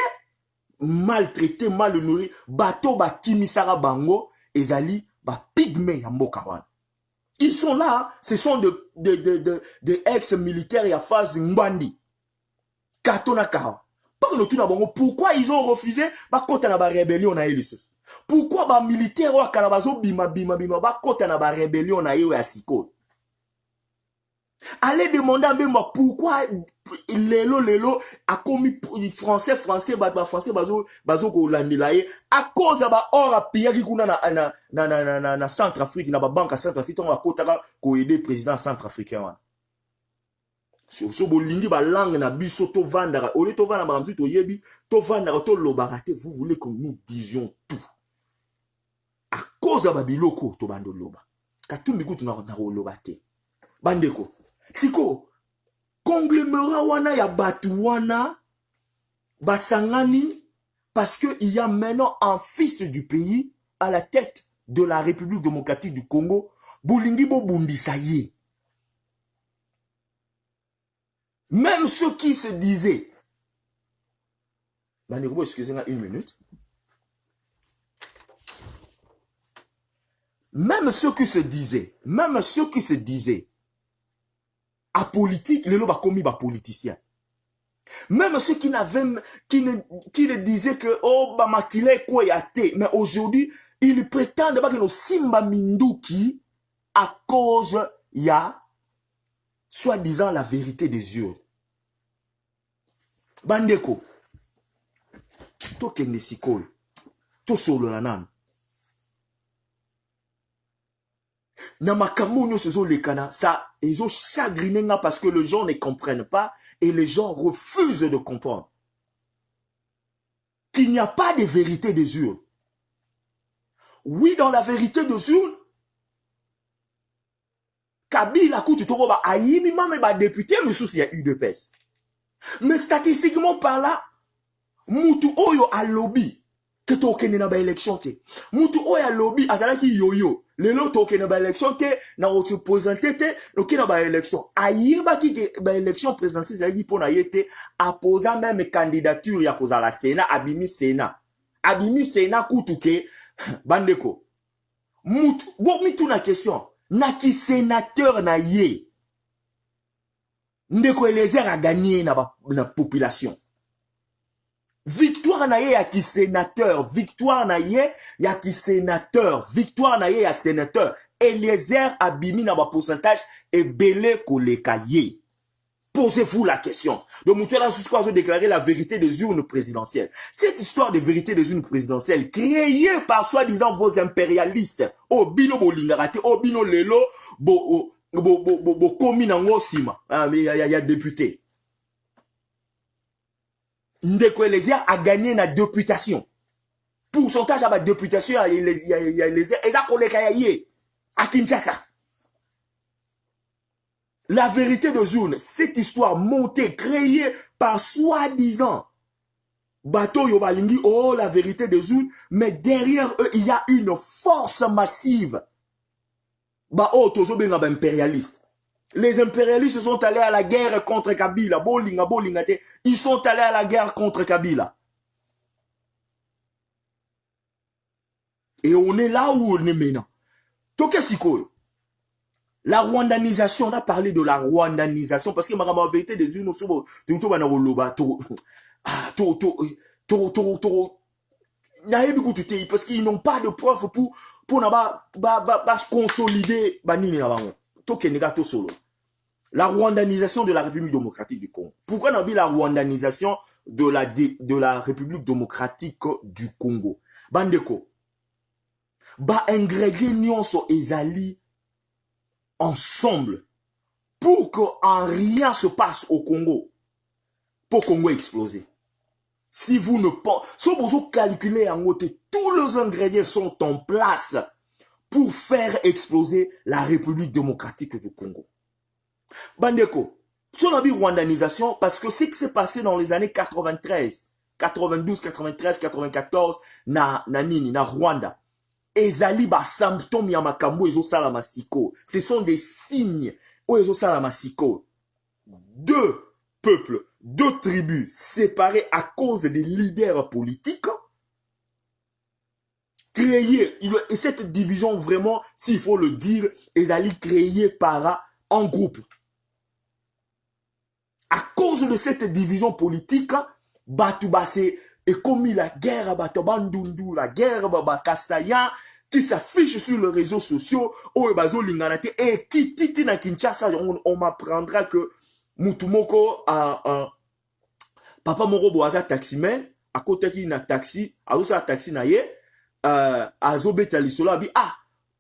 maltraité, mal nourri. Bateau ba kimisara bango ezali ba pygmé ya mboka wana. Ils sont là, ce sont de ex-militaires et à phase Mbandi. Katona Kao. Pourquoi ils ont refusé ba kota na ba rébellion na Elisus? Pourquoi ba militaire wa kalabazo bima ba kota na ba rébellion na yo ya siko? Allez demander à Mbemba pourquoi lelo a commis français bazo ko landilaye à cause ba ora pia ki kuna na Centrafrique na ba banque Centrafrique on va kota ko aider président centrafricain wana. So bolingi ba langue na biso to vandara ole to vanda ba mzi to yebi to vandara to lobarate, vous voulez que nous disions tout à cause ba biloko to bando loba katumbi kutu na lobate bandeko siko conglomérat wana ya batu wana basangani parce que il y a maintenant un fils du pays à la tête de la République démocratique du Congo. Bolingi bo bundisa ye. Même ceux qui se disaient, excusez-moi 1 minute. Même ceux qui se disaient à politique, les loba commis ba politicien. Même ceux qui ne disaient que oh ba makile quoi yate, mais aujourd'hui ils prétendent que nos simba minduki à cause ya soi-disant la vérité des yeux. Bandeko, to kende sikol, to solo nanan. Na makambo nyonso zo lekana, ça ils ont chagriné parce que les gens ne comprennent pas et les gens refusent de comprendre qu'il n'y a pas de vérité des urnes. Oui, dans la vérité des urnes, Kabila koutu toko ba ayimi mame ba député misusu ya UDPS. Mais statistiquement par là, mutu oyo a lobby que tokene na ba élection te. Mutu oyo a lobby azalaki yoyo. Lelo tokene ba élection te na représenter te, tokene ba élection. Ayeba ki ba élection présidentielle zalaki pona yete apposa même candidature ya kozala Sénat abimi Sénat. Abimi Sénat koutu ke bandeko. Mutu bo mitu na question. Na ki sénateur na ye. Ndeko Eliezer a gagné na population. Victoire na ye ya ki sénateur, victoire na ye ya ki sénateur, victoire na ye ya sénateur. Eliezer a bimi na ba pourcentage et belé koleka ye. Posez-vous la question. Donc, Moutouala Sousko a déclaré la vérité des urnes présidentielles. Cette histoire de vérité des urnes présidentielles, créée par soi-disant vos impérialistes, au bino bolingarate, au bino lelo, bo komi nango sima, il y a député. Ndeko Eliezer a gagné la députation. Pourcentage à la députation, il y a Eliezer, et ça koleka ye, à Kinshasa. La vérité de urnes, cette histoire montée, créée par soi-disant bateau yobalingi, oh la vérité des urnes, mais derrière eux, il y a une force massive. Bah oh, tozo benga ba impérialiste. Les impérialistes sont allés à la guerre contre Kabila. Bolinga, ils sont allés à la guerre contre Kabila. Et on est là où on est maintenant. Toke sikoyo. La rwandanisation, on a parlé de la rwandanisation parce que ma vérité des urnes, parce qu'ils n'ont pas de preuves pour consolider la rwandanisation de la République démocratique du Congo. Pourquoi on a dit la rwandanisation de la République démocratique du Congo? Bandeko, ba ingrédients nyonso ezali ensemble pour qu'en rien se passe au Congo, pour Congo exploser. Si vous ne pensez, si vous calculez en côté, tous les ingrédients sont en place pour faire exploser la République démocratique du Congo. Bandeko, si on a dit rwandanisation, parce que ce qui s'est passé dans les années 93, 92, 93, 94, na Rwanda, ezali ba symptômes ya makambo ezo sala masiko. Ce sont des signes où ezo sala masiko. Deux peuples, deux tribus séparées à cause des leaders politiques. Créée, et cette division vraiment, s'il faut le dire, ezali créée par un groupe. À cause de cette division politique, Batubase et commis la guerre à Batobandundu, la guerre à Kassaya, qui s'affiche sur les réseaux sociaux, et qui titi na Kinshasa, on m'apprendra que Mutumoko Papa Moro Boaza taximan, à côté qui na taxi, à l'autre taxi na ye, à Zobeta Lissola, ah,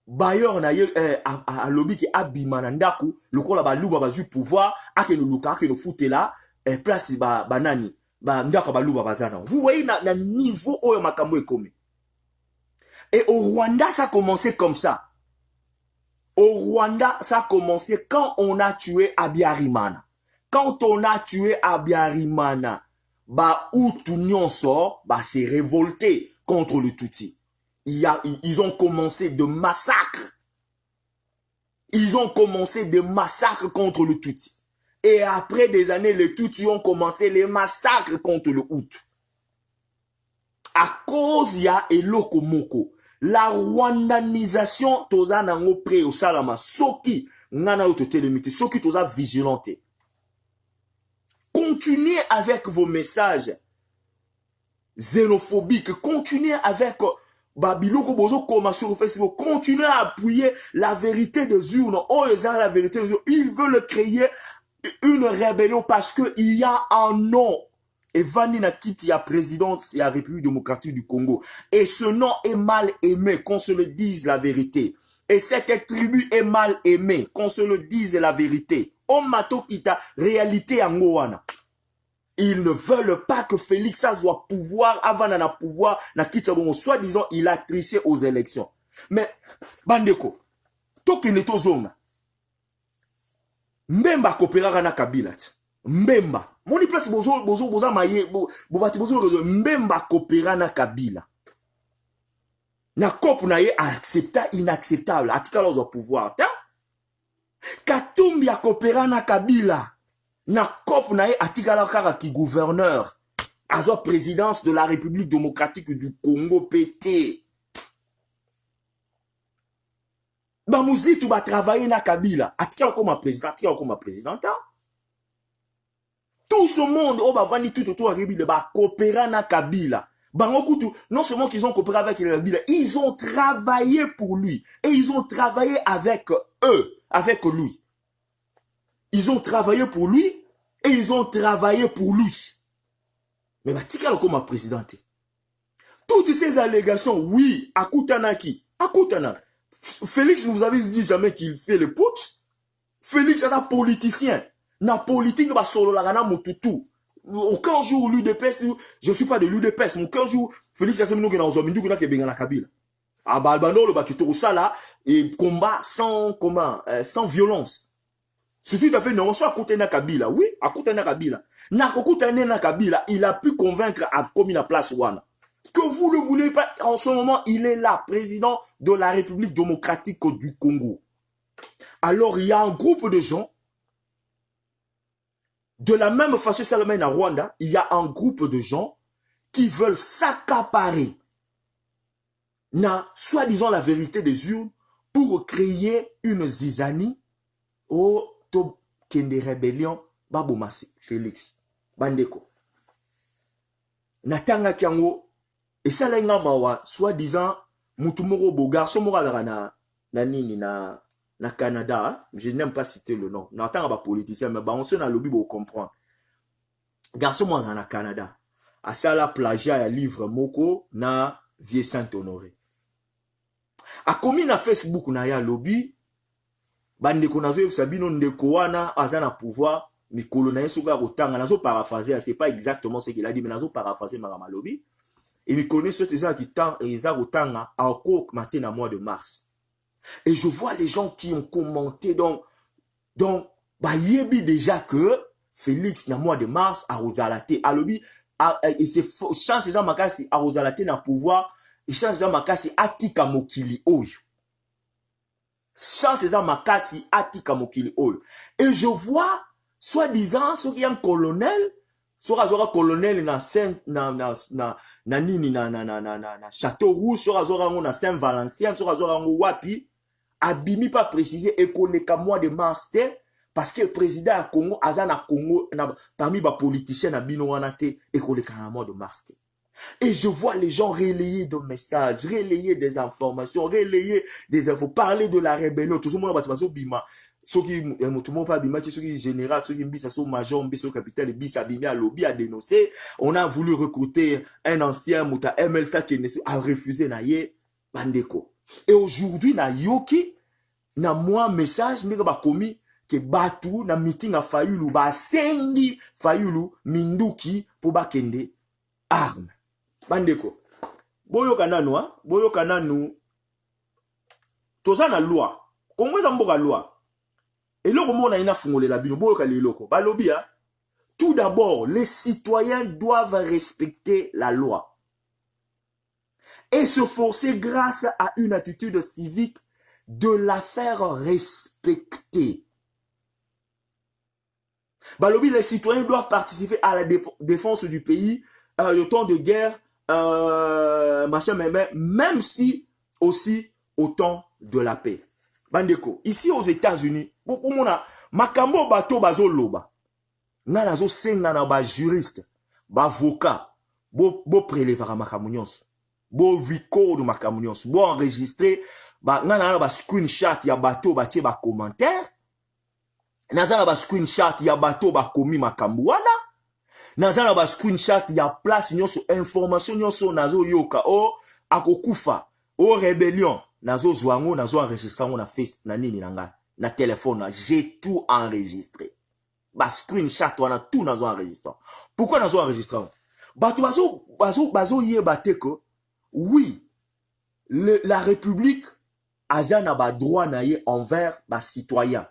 Bayer na ye, à lobby qui abimanandaku, le ko la baluba bazu pouvoir, à que nous luka, que nous foute là, place banani. Vous voyez na niveau où makambo est commis. Et au Rwanda, ça a commencé comme ça. Au Rwanda, ça a commencé quand on a tué Abiyarimana. Quand on a tué Abiyarimana, Hutu Nyonso, s'est révolté contre le Tutsi. Ils ont commencé de massacres. Ils ont commencé des massacres contre le Tutsi. Et après des années, les Tutsis ont commencé les massacres contre le Hutu. À cause ya Eloko Moko, la rwandanisation tozanango pre au salama soki ngana autotélémité, ceux qui sont vigilantés. Continuez avec vos messages xénophobiques, continuez avec Babiloko Bozo Koma sur Facebook, continuez à appuyer la vérité des urnes. Oh, la vérité des urnes. Ils veulent créer une rébellion parce qu'il y a un nom. Et Vani Nakiti a présidence et la République démocratique du Congo. Et ce nom est mal aimé, qu'on se le dise la vérité. Et cette tribu est mal aimée, qu'on se le dise la vérité. On mato kita réalité en Gowana. Ils ne veulent pas que Félix soit pouvoir, avant d'en pouvoir, na Kitsabongo, soi-disant, il a triché aux élections. Mais, Bandeko, toki neto zonga, Mbemba coopérera na Kabila. Mbemba. Moni place boza maye, bobati bozo, Mbemba coopérera na Kabila. Na cop na ye accepta, inacceptable, atika lozo pouvoir, ta? Katumbi a coopérera na Kabila. Na cop na ye atika la kara ki gouverneur. Azo présidence de la République démocratique du Congo PT. Bamuzitu ba travailler na Kabila. Atika comme président, atika comme président. Tout ce monde, on va vani tout autour de Kabila, ba coopérer na Kabila. Bangokutu, non seulement qu'ils ont coopéré avec Kabila, ils ont travaillé pour lui. Et ils ont travaillé avec eux, avec lui. Ils ont travaillé pour lui et ils ont travaillé pour lui. Mais bah, tika comme président. Toutes ces allégations, oui, Akutanaki, Akutana. Félix, vous avez dit jamais qu'il fait le putsch. Félix, c'est un politicien. Na politique, bah, solo la gana mututu. Aucun jour, l'UDPS, je ne suis pas de l'UDPS, mais aucun jour, Félix, c'est un homme qui a été en Kabila. Ah, bah, Albano, le bakito, ça là, et combat sans, comment, sans violence. C'est tout à fait non, soit à côté de Kabila, oui, à côté de Kabila. Na côté de Kabila, il a pu convaincre à comme la place Wana. Que vous ne voulez pas, en ce moment, il est là, président de la République démocratique du Congo. Alors, il y a un groupe de gens, de la même façon, ça le mène à Rwanda, il y a un groupe de gens qui veulent s'accaparer, soi-disant la vérité des urnes, pour créer une zizanie au top kende rébellion, babomasi, Félix, Bandeko. Natanga kiango, et ça là, il soi-disant, Moutumoro Bogar, Somora na Canada, je n'aime pas citer le nom. N'attends pas politicien, mais on se na lobby pour comprendre. Garçon moi na Canada. À ça la plagiat ya livre moko na Vieux Saint-Honoré. A commis na Facebook na ya lobby, bande ko nazo sabino ndeko wana azana pouvoir, mikolo na yeso ga kotanga nazo paraphraser, c'est pas exactement ce qu'il a dit mais nazo paraphraser ma lobby. Et mi connaît ce tesa qui tang et za kotanga a ko matin na mois de mars. Et je vois les gens qui ont commenté donc bah yebi déjà que Félix na mois de mars a Rosalate a lobby et c'est chance za makasi a Rosalate na pouvoir et chance za makasi atika mokili oyo. Chance za makasi atika mokili oyo. Et je vois soi-disant ceux qui ont colonel sera colonel na nini na Château Rouge sera na Saint-Valencien sera wapi abimi pas précisé et qu'on est qu'à mois de mars parce que le président à Congo azana Congo parmi les politiciens na bino wanate et qu'on est qu'à mois de mars. Et je vois les gens relayer des messages, relayer des informations, relayer des infos, parler de la rébellion. Tout le monde va te bima. Ceux qui ne pas bima, ceux qui général, ceux qui mbisa sont major, mbisa capitaine, mbisa bima lobby a dénoncé. On a voulu recruter un ancien mouta MLSA qui a refusé naye bandeko. Et aujourd'hui na yoki na moi message n'est pas commis que batu na meeting a Fayulu ba sengi Fayulu minduki pour bakende arme. Bandeko. Boyo kananu toza na loi. Kongo za mboka loi. Et là, on a une affaire la bino, boyo kali loko. Balobia. Tout d'abord, les citoyens doivent respecter la loi et se forcer grâce à une attitude civique de la faire respecter. Balobi, les citoyens doivent participer à la défense du pays, le temps de guerre, machin, même si aussi au temps de la paix. Bandeko, ici aux États-Unis, pour mona makambo bato bazo loba. Na nazo senga na ba juriste, ba avocat, bo prélevera makambo nyonso. Bo record makambo nyonso, bo enregistrer ba na ba screenshot ya bato ba tie ba commentaire. Nazana ba screenshot ya bato ba komi makambo wana. Nazana ba screenshot ya place nyonso information nyonso nazo yoka o akokufa o rébellion nazo zwango nazo enregistrer na face na nini nanga na téléphone j'ai tout enregistré. Ba screenshot wana tout nazo enregistrer. Pourquoi nazo enregistrer? Bato bazo yeba te que oui la République azana ba droit na ye envers ba citoyen.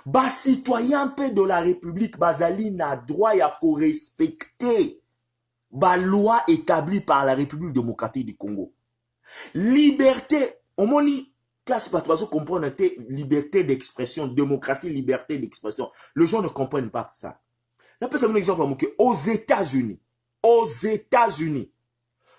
Bas citoyen peu de la République bazali na droit ya ko respecter ba loi établie par la République démocratique du Congo. Liberté, on moni classe pas bazo comprendre liberté d'expression, démocratie, liberté d'expression. Les gens ne comprennent pas ça. Là peut un exemple aux États-Unis.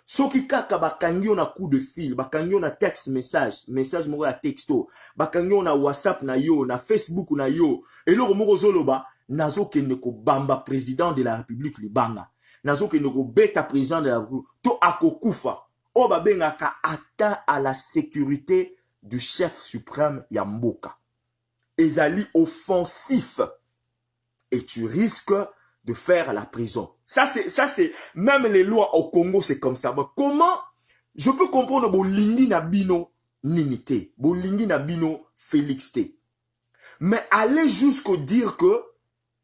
Soki kaka bakangi na coup de fil, bakangi na text message moko ya texto, bakangi na WhatsApp na yo, na Facebook na yo, eloko moko zoloba, nazo kende ko bamba président de la République libanga, nazo kende ko beta président de la République, to akokufa, o babengaka atteint à la sécurité du chef suprême ya mboka. Ezali offensif et tu risques de faire la prison. Ça c'est, même les lois au Congo, c'est comme ça. Mais comment, je peux comprendre, bolingi na bino ninité, bolingi na bino Félix T. Mais aller jusqu'au dire que,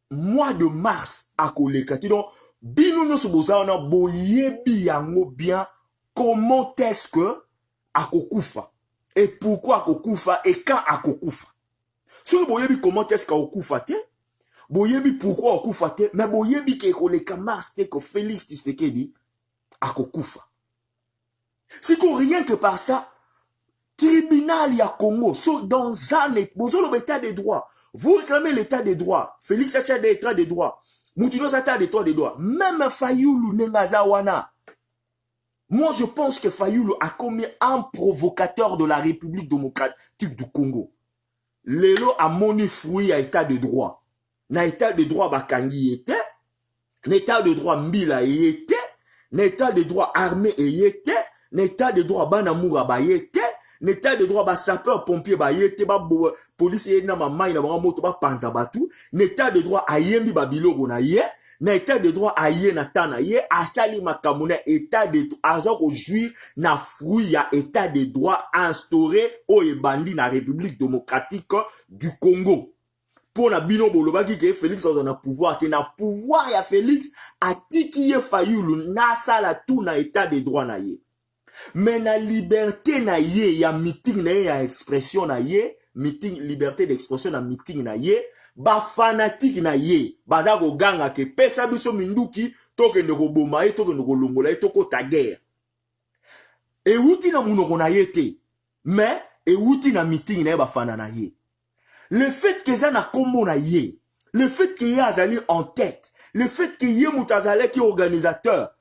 mois de mars, à kolekati, donc, bino no soboza, on a boyebi yango bien, comment est-ce que, akokufa? Et pourquoi akokufa? Et quand akokufa? Si vous boyebi comment est-ce qu'akokufa te? Boyebi pourquoi okufa te, mais boyebi ke koleka mars te que Félix Tshisekedi akokufa. C'est que rien que par ça, tribunal ya Congo, dans un état de droit, vous réclamez l'état de droit, Félix a l'état de droit, Moutinos a l'état de droit, même Fayoulou Nengazawana. Moi je pense que Fayoulou a commis un provocateur de la République démocratique du Congo. Lelo a moni fruit à état de droit. Na état de droit bakangi était, na état de droit mbila était, na état de droit armé était, na état de droit banamoura ba était, na état de droit ba sapeur pompier ba était, ba police na mamai na moto ba panza batu, na état de droit ayembi ba biloko na ye, na état de droit aye na tana ye, asali makamuna état de azo ko jouir na fruit ya état de droit instauré au ebandi na République démocratique du Congo. Pour na bino bolobaki ke Félix a na pouvoir te na pouvoir ya Félix atiki ye Fayoulou na sala tout na état de droit na ye. Mais na liberté na ye ya meeting na ye ya expression na ye, meeting liberté d'expression na meeting na ye, ba fanatique na ye, baza ko ganga ke pesa biso minduki tokende ko boma ye tokende ko longola ye toko ta guerre. E wuti na munoko na ye te, mais e wuti na meeting na ye ba fana na ye. Le fait que ça n'a combo na ye, le fait que ya azali en tête, le fait que ye moutazale qui est organisateur,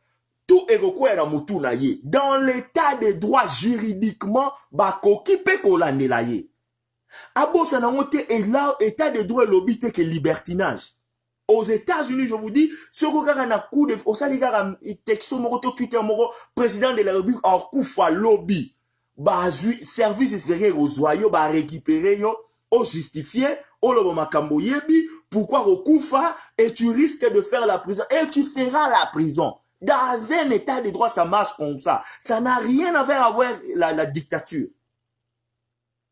tout est quoi na mutu na ye. Dans l'état de droit juridiquement, bakoki pe kolande la ye. Abo sa na mote et là état de droit lobby te que libertinage. Aux États-Unis, je vous dis, ce qu'on a coup de au saligara texto moko Twitter moko président de la République en kufa lobby. Ba service serait aux joyaux ba récupérer yo. O justifié, o lobo makambo yebi, pourquoi okufa, et tu risques de faire la prison, et tu feras la prison. Dans un état de droit, ça marche comme ça. Ça n'a rien à voir avec la dictature.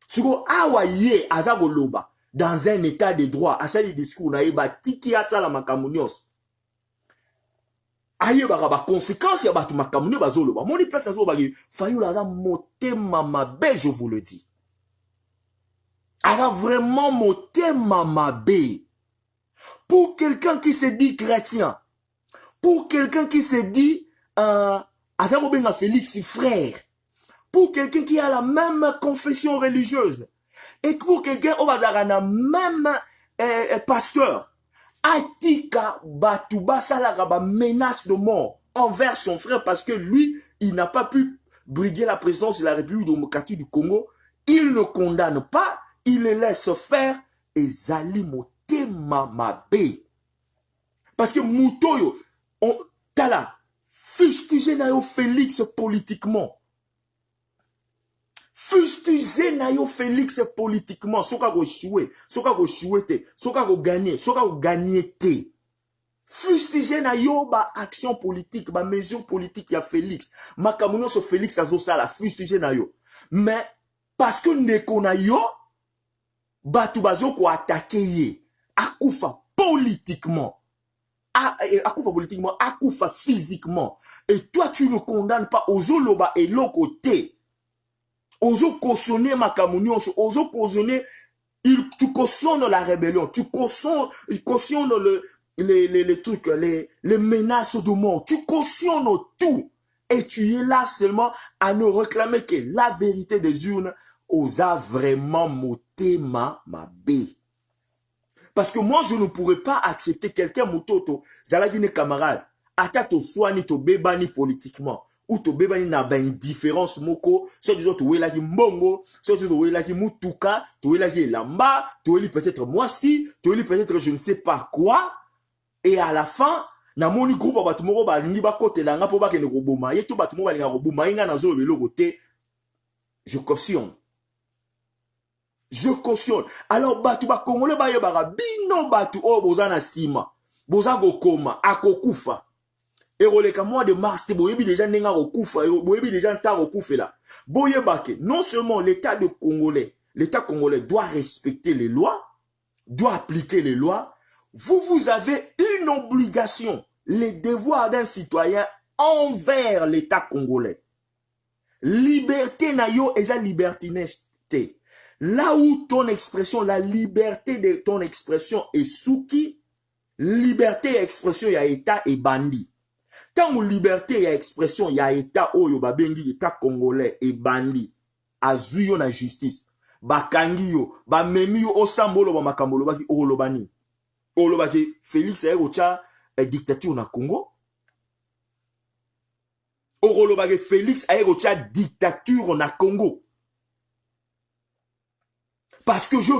Suko awaye azago loba, dans un état de droit, asali discours na yeba tiki asala makambo nyos. Aye ba conséquence ya batu makambo nyos bazoloba. Moni place azo ba Fayoulou aza motema mabe, je vous le dis. A vraiment motema mabe. Pour quelqu'un qui se dit chrétien, pour quelqu'un qui se dit Azarobenga Félix frère, pour quelqu'un qui a la même confession religieuse, et pour quelqu'un au bazarana même pasteur, Atika Batouba Salaraba menace de mort envers son frère parce que lui, il n'a pas pu briguer la présidence de la République démocratique du Congo. il ne condamne pas, il les laisse faire, et zali motema mabe. Parce que Moutoyo, tala, fustigé na yo Félix politiquement. Fustigé na yo Félix politiquement. Soka go choué, soka go chouete, soka go gagné te. Fustigé na yo ba action politique, ba mesure politique ya Félix. Makamuno so Félix azo sala, fustigé na yo. Mais, parce que ndeko na yo, batu bazo ko attaqué ye, akufa politiquement. Akufa politiquement, akufa physiquement. Et toi, tu ne condamnes pas Ozo Loba et l'autre côté. Ozo cautionner Makamuni, Ozo cautionner, tu cautionnes la rébellion, tu cautionnes les trucs, les menaces de mort, tu cautionnes tout. Et tu es là seulement à ne réclamer que la vérité des urnes, Oza vraiment motema mabe. Parce que moi, je ne pourrais pas accepter quelqu'un, Moutoto, Zalagine camarade, ata to soani to bebani politiquement, ou to bebani na ba indifférence moko, soit disant to welaki mbongo, soit disant to welaki mutuka, to welaki lamba, to weli peut-être moi si, to weli peut-être je ne sais pas quoi, et à la fin, na moni groupe batu moko ba lingi ba kote langa po ba kene ko boma, yeto batu moko ba linga ko boma inga na zo belo côté, je cautionne. Je cautionne. Alors, batu ba Congolais ba yebara bino batu o boza na sima. Boza go koma, akokufa. Et roleka mois de mars, te boyebi déjà nenga kokufa, boyebi déjà nta kokufa là. Boyebake, non seulement l'État congolais doit respecter les lois, doit appliquer les lois. Vous avez une obligation, les devoirs d'un citoyen envers l'État congolais. Liberté na yo eza libertineste. Là où ton expression, la liberté de ton expression est souki, liberté et expression ya état et bandi. Tant où liberté et expression ya état oyo babengi état congolais et bandi, azui yo na justice, bakangi yo, ba memi yo osambolo ba makambolo baki olobani. Olobaki Félix aye ocha dictature na Congo. Olobaki Félix aye ocha dictature na Congo. Parce que je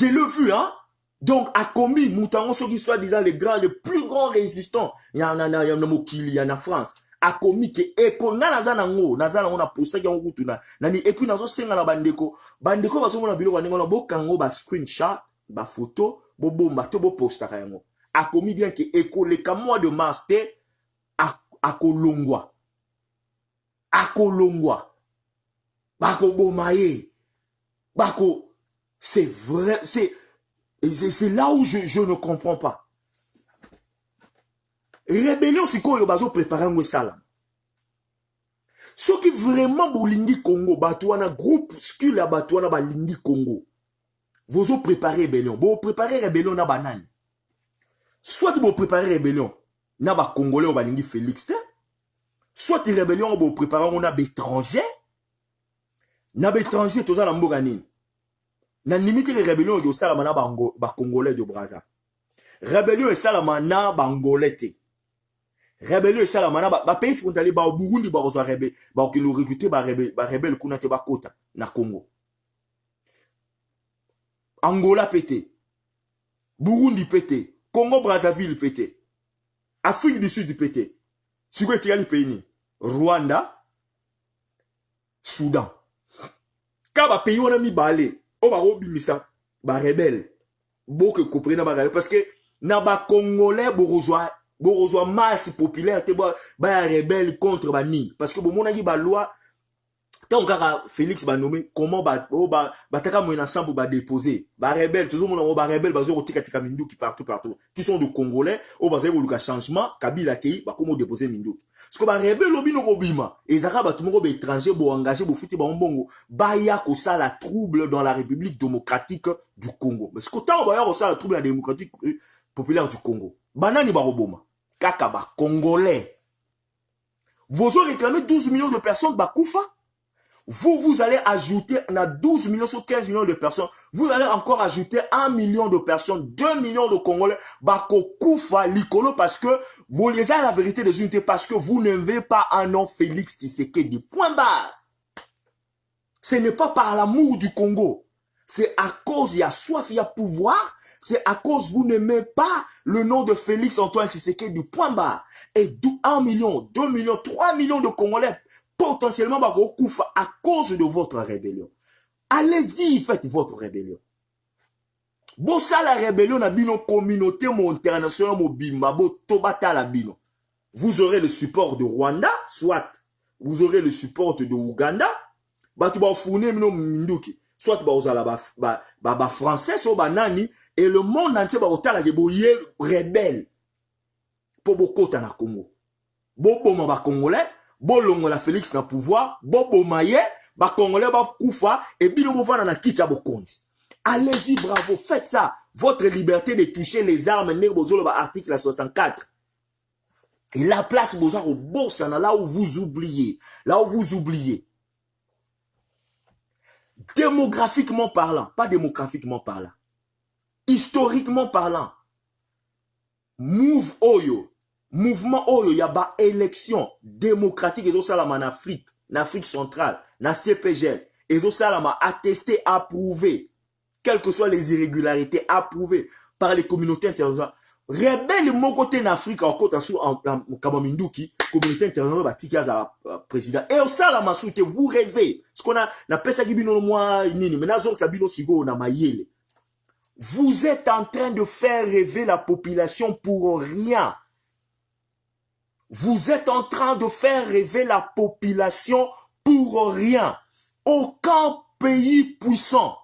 l'ai vu, hein. Donc, a commis, Moutango, ceux qui soient disant les plus grands résistants, il y en a Mokili, il y en a France, a commis que, eko, nazana on a posté qui ont routuna, nani, et puis nazo senga na bandeko, baso mona bilo, bo kango, ba screenshot, ba photo, bo bomba, to bo posta kayango. A commis bien que, eko, le mois de mars, te, a kolongwa, bako bomaye, bako, c'est vrai, c'est là où je ne comprends pas. Rébellion, c'est quoi yo bazo préparer un salam. Ceux qui vraiment bolingi Congo, batouana groupe skule à batouana balingi Congo. Vous avez préparé rébellion. Vous préparez rébellion na banane. Soit vous préparez rébellion na ba Congolais ou balingi Félix, soit rébellion vous préparez on a étranger. Na étranger tous na mboka nini. Na limite rébellion yo sala mana ba Congolais de Brazza. Rébellion et sala mana bangolais te. Rébellion et sala mana ba pays frontalier ba Burundi ba ozo rebelle ba ki lo recruter ba rebelle kuna te ba kota na Congo. Angola pété. Burundi pété. Congo Brazzaville pété. Afrique du Sud pété. Sur quoi les pays ni? Rwanda, Soudan. Quand ba pays on a mis balé, on va obimisa ba rebelle. Beaucoup comprennent ba rebelle parce que na ba Congolais borozwa masse populaire te ba rebelle contre ba ni parce que bon mon a ba loi tant kaka Félix ba nommé comment ba taka mo ensemble ba déposer ba rebelle toujours mon ba rebelle ba zo tika minduki partout qui sont de Congolais au ba zéro le changement Kabila kei ba comment déposer minduki parce que ba rebelle obino ko bima et zaka ba tout mo ba étranger bo engagé bo futi ba mbongo ba ya ko ça la trouble dans la République démocratique du Congo parce que tant ba ya ko ça la trouble dans la démocratique populaire du Congo banani ba roboma kaka ba Congolais vous avez réclamé 12 millions de personnes ba koufa. Vous allez ajouter, on a 12 millions sur 15 millions de personnes, vous allez encore ajouter 1 million de personnes, 2 millions de Congolais, bako koufa likolo parce que vous les avez la vérité des unités parce que vous n'avez pas un nom Félix Tshisekedi. Point barre. Ce n'est pas par l'amour du Congo. C'est à cause, il y a soif, il y a pouvoir. C'est à cause vous n'aimez pas le nom de Félix Antoine Tshisekedi du point bas. Et 1 million, 2 millions, 3 millions de Congolais potentiellement à cause de votre rébellion. Allez-y, faites votre rébellion. Bon, ça, la rébellion a bino communauté internationale mobimba, bo tobata la bino. Vous aurez le support de Rwanda, soit vous aurez le support de Ouganda, bah tu vas fournir mino minduki, soit bah vous allez bah français, soit bah nani, et le monde entier va otala ke boye rebelle pour beaucoup na Congo. Bobo ma congolais, bolongo la Félix na pouvoir, bobo maye, ba congolais ba koufa et bino bovana na kitcha bokondi. Allez-y, bravo, faites ça. Votre liberté de toucher les armes, article 64. Et la place au bourse, là où vous oubliez. Là où vous oubliez. Démographiquement parlant, pas démographiquement parlant. Historiquement parlant. Mouvement Oyo, il y a pas élection démocratique et ça en Afrique centrale, na CPGL. Et ça m'a attesté, approuvé. Quelles que soient les irrégularités approuvées par les communautés internationales. Rebelle mon côté en Afrique, en côté en Kabaminduki, communauté internationale, batika za président. Et au ça la masoute, vous rêvez. Ce qu'on a pesa kibino moi nini, mais nazon sabino sigo na mayele. Vous êtes en train de faire rêver la population pour rien. Vous êtes en train de faire rêver la population pour rien. Aucun pays puissant.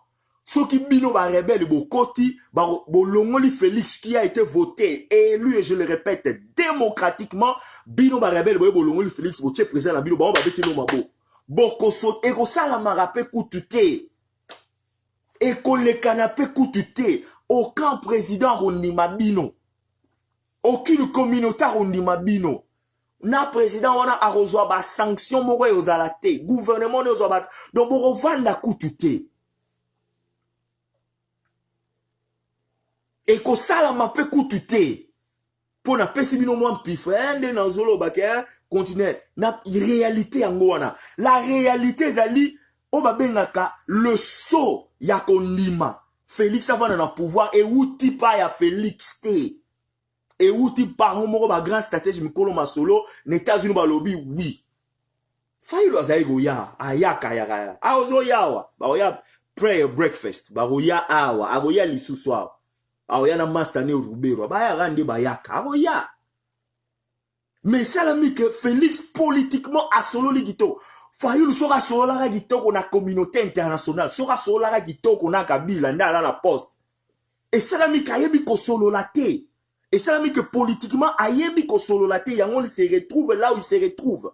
Ceux qui bino ba rebelle bokoti bolongoli Félix qui a été voté élu et je le répète démocratiquement bino ba rebelle bolongoli Félix botie président na bino ba beti no mabo bokoso eko sala marape kutute eko le canapé kutute aucun président rondima bino aucune communauté rondima bino na président wana arozwa ba sanction moko ezala te gouvernement ezwa ba donc bokovanda kutute. Et que ça la mappe coûte pour na pesi bino moi pifrende na zolo bake continue na réalité angona la réalité zali o babengaka le saut ya kondima Félix avant na pouvoir et outi pa ya Félix té et outi par moko ba grand stratégie mikolo masolo na États-Unis ba lobby oui failo azai goya ayaka ya aozo yawa ba oya prayer breakfast ba goya awa aboya lisuswa aoyana master ne rubero baya rande bayaka aboya mais ça la mi que Félix politiquement a solo ligito fayu sera solo la gito ko na communauté internationale sera solo la gito ko na Kabila ndala la poste et ça la mi ka yebi ko solo la té et ça la mi que politiquement ayebi ko solo la té yango il se retrouve là où il se retrouve.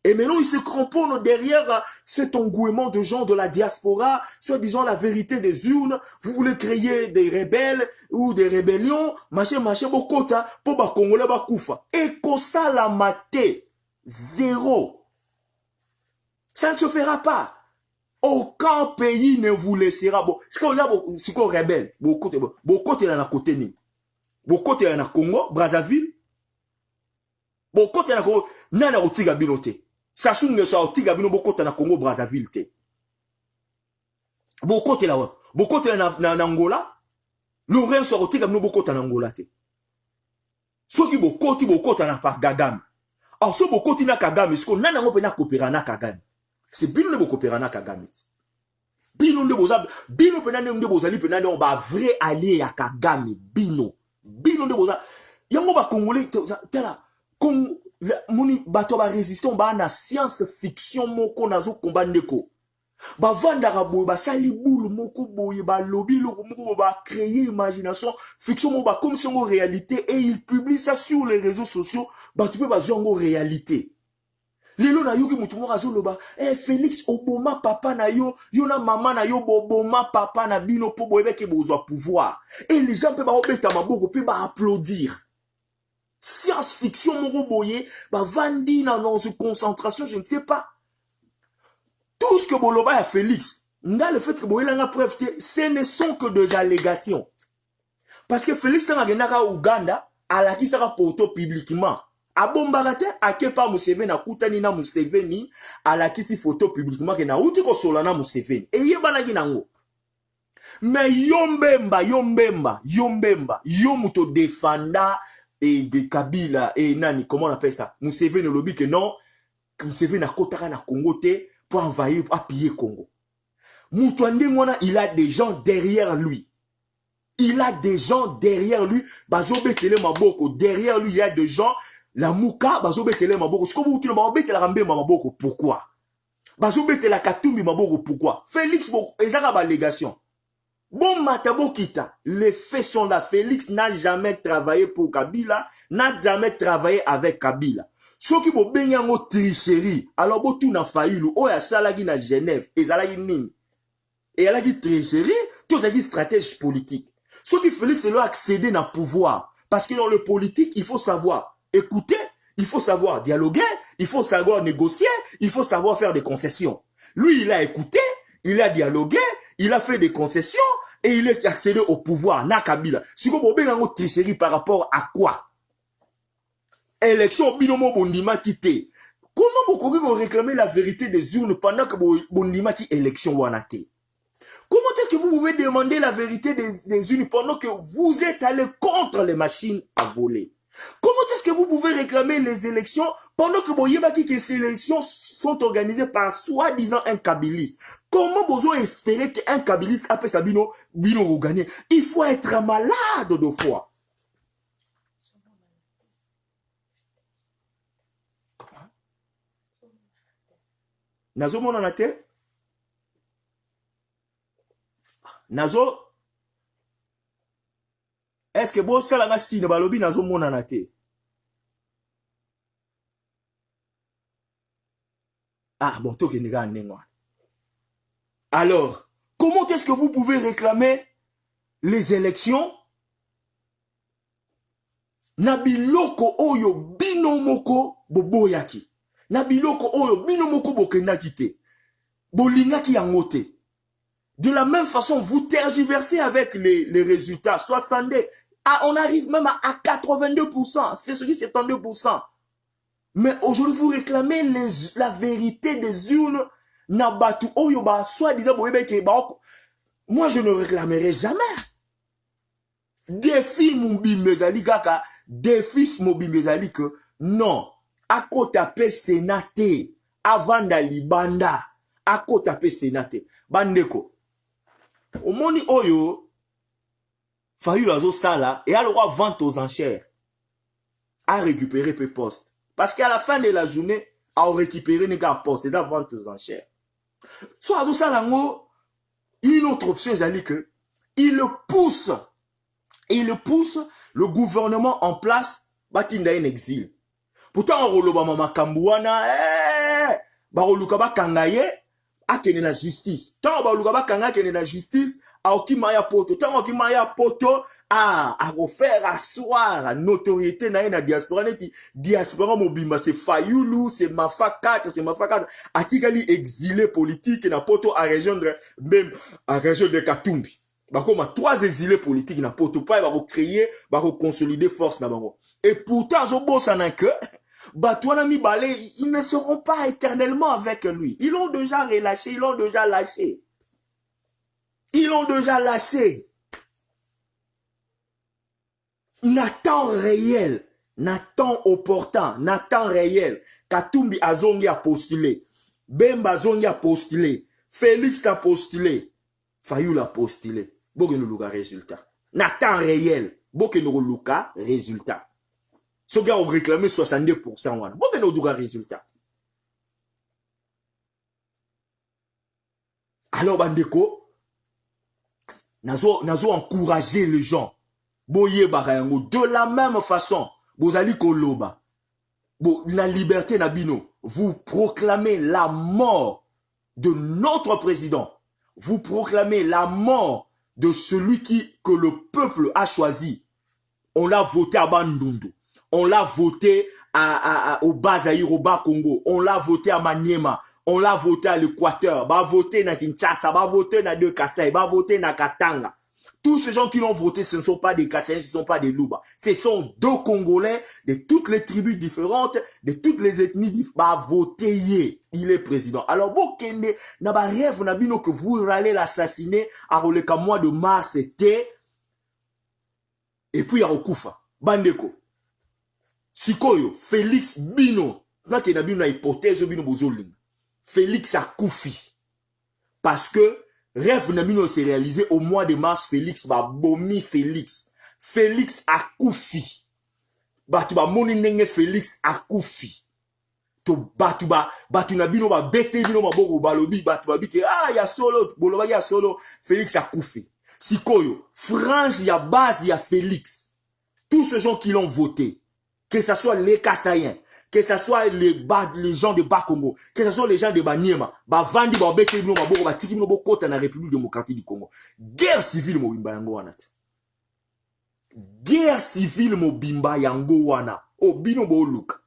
Et maintenant, ils se cramponnent derrière cet engouement de gens de la diaspora, soit disant la vérité des urnes. Vous voulez créer des rebelles ou des rébellions, machin, bokota, pour ba Congolais ba koufa. Et qu'on ça la maté, zéro. Ça ne se fera pas. Aucun pays ne vous laissera. Bon, c'est qu'on rebelle. Bokote là na côté ni. Bokote là na Congo, Brazzaville. Bokote là na Congo, nana otiga binote. Sachunge so otiga bino bokota na Congo Brazzaville te. Bokote là wa. Bokote là na Angola. Lorenzo otiga bino bokota na Angola te. Soki bokota na par Kagame. Alors so bokoti na Kagame, est-ce qu'on nana ngo pe na coopérer na Kagame. C'est bino ne bokopérer na Kagame. Bino nde boza bino pe na nde bozali pe na on ba vrai allié ya Kagame bino. Bino nde boza yango ba Congolais tela Congo moni bato ba résistant ba na science fiction moko nazo combat ndeko ba vandara boy ba sali boule moko boy ba lobby moko ba créer imagination fiction moko ba comme si en réalité et il publie ça sur les réseaux sociaux ba tu peux ba zongo réalité lelo na yoki mutu moko azoloba Félix oboma papa na yo na mama na yo boboma papa na bino po boyebe ke bozwa pouvoir et les gens pe ba obeta maboko pe ba applaudir. Science-fiction, moro boye, bah vandi dans une concentration, je ne sais pas. Tout ce que Boloba a Félix, le fait que Boye l'a preuve, ce ne sont que des allégations. Parce que Félix dans la Ouganda, à la qui sera porté publiquement. abombaka te akepa Museveni akutani na Museveni alakisi photo publiquement ke na uti ko solana Museveni eyebanaki nango. Mais yombemba yo muto défenda et de Kabila et nani comment on appelle ça Museveni lobi que non Museveni akotaka na Congo te pour envahir pour piller Congo. Muto ndengona il a des gens derrière lui. Il a des gens derrière lui. Bazobetele maboko derrière lui il y a des gens la muka bazobetele maboko. Ce que vous dites bazobetele rambe maboko pourquoi? Bazobetele Katumbi maboko pourquoi? Félix ezaka ba légation. Bon Matabo Kita, les faits sont là. Félix n'a jamais travaillé pour Kabila, n'a jamais travaillé avec Kabila. Ce qui vous baigne en tricherie, alors vous tout n'a failli, ou ya salagi na Genève, et salagi nini. Et elle a dit tricherie, tout ça dit stratège politique. Ce qui Félix est là accéder dans le pouvoir. Parce que dans le politique, il faut savoir écouter, il faut savoir dialoguer, il faut savoir négocier, il faut savoir faire des concessions. Lui, il a écouté, il a dialogué, il a fait des concessions et il est accédé au pouvoir. Na Kabila. Si vous avez une tricherie par rapport à quoi? Élection binomo bondima quitté. Comment vous pouvez réclamer la vérité des urnes pendant que bondima qui élection wanate? Comment est-ce que vous pouvez demander la vérité des urnes pendant que vous êtes allé contre les machines à voler? Comment est-ce que vous pouvez réclamer les élections pendant que ces élections sont organisées par soi-disant un kabiliste? Comment vous espérez qu'un kabiliste après ça bino vous gagnez? Il faut être malade deux fois. Nazo monanate? Nazo? Est-ce que vous savez si vous avez nazo monanate? Ah bon, toi qui n'es pas. Alors, comment est-ce que vous pouvez réclamer les élections? Nabiloko oyo binomoko boboyaki. Nabiloko oyo binomoko bokendaki te. Bolingaki yangote. De la même façon, vous tergiversez avec les résultats. 62. Ah, on arrive même à 82%. C'est ce qui est 72%. Mais aujourd'hui, vous réclamez la vérité des urnes. Nabatu oyoba, soi-disant, moi, je ne réclamerai jamais. Défi Moubimbezali kaka, défi Moubimbezali que non. Ako tape sénaté, avant d'alibanda. Ako tape sénaté. Bandeko. Au moni oyo, failli l'oiseau sala, et à le roi vente aux enchères. A récupérer peu poste. Parce qu'à la fin de la journée, a récupéré les gars poste, c'est la vente aux enchères. Soit l'oiseau sala, une autre option, c'est que, il pousse le gouvernement en place, batinda en exil. Pourtant, on roloba mama kambouana, baroluka ba kangaye, akene na justice. Tant baroluka ba kangaye kene na justice, aokimaya poto. Tant aokimaya poto, a refaire asseoir notoriété na na diaspora neti diaspora mobimba c'est Fayulu, c'est Mafa 4, c'est Mafa 4. Atikali exilé politique na poto à région de Katumbi. Bakoma 3 exilés politiques na poto pa ba créer, ba consolider force na bango. Et pourtant zo bossa na que Batouana Mibale, ils ne seront pas éternellement avec lui. Ils l'ont déjà relâché, ils l'ont déjà lâché. Ils l'ont déjà lâché. Nathan réel, Nathan opportun, Nathan réel. Katumbi Azongi a postulé. Bemba Azongi a postulé. Félix a postulé. Fayou a postulé. Bokenou résultat. Nathan réel. Bokenou Luka résultat. Ce gars a réclamé 62%. Bokenou résultat. Alors bandeko, nazo encourager les gens. Boye barayango de la même façon. Bozali koloba. La liberté nabino. Vous proclamez la mort de notre président. Vous proclamez la mort de celui que le peuple a choisi. On l'a voté à Bandundu. On l'a voté au Bazaïr, au Bas-Congo. On l'a voté à Maniema. On l'a voté à l'Équateur. On va voter na Kinshasa. On va voter na De Kassai. On va voter na Katanga. Tous ces gens qui l'ont voté, ce ne sont pas des Kassaïens, ce ne sont pas des Louba. Ce sont deux Congolais de toutes les tribus différentes, de toutes les ethnies différentes. Bah, voter, il est président. Alors, bon, Kende, n'a pas rêve, n'a bino que vous allez l'assassiner à le mois de mars, c'était. Et puis, il y a Okufa. Bandeko. Sikoyo, Félix Bino. N'a qu'il y a une hypothèse, Bino Bozoling. Félix a koufi. Parce que, rêve Namino s'est réalisé au mois de mars, Félix va bomi Félix. Félix a koufi. Batu ba moni nenge Félix a koufi. To batu nabino ba bete bino maboko balobi batu ba bike ya solo boloba ya solo Félix a koufi. Sikoyo, frange ya base ya Félix. Tous ces gens qui l'ont voté, que ce soit les Kassaïens, que ce soit les gens de Bas-Congo, que ce soit les gens de Baniema, Bavandi, Babeke, Maboko, Batiki, Maboko, dans la République démocratique du Congo. Guerre civile, Mobimba Yango Wana. Guerre civile, Mobimba Yango Wana. Oh, Bino Luka.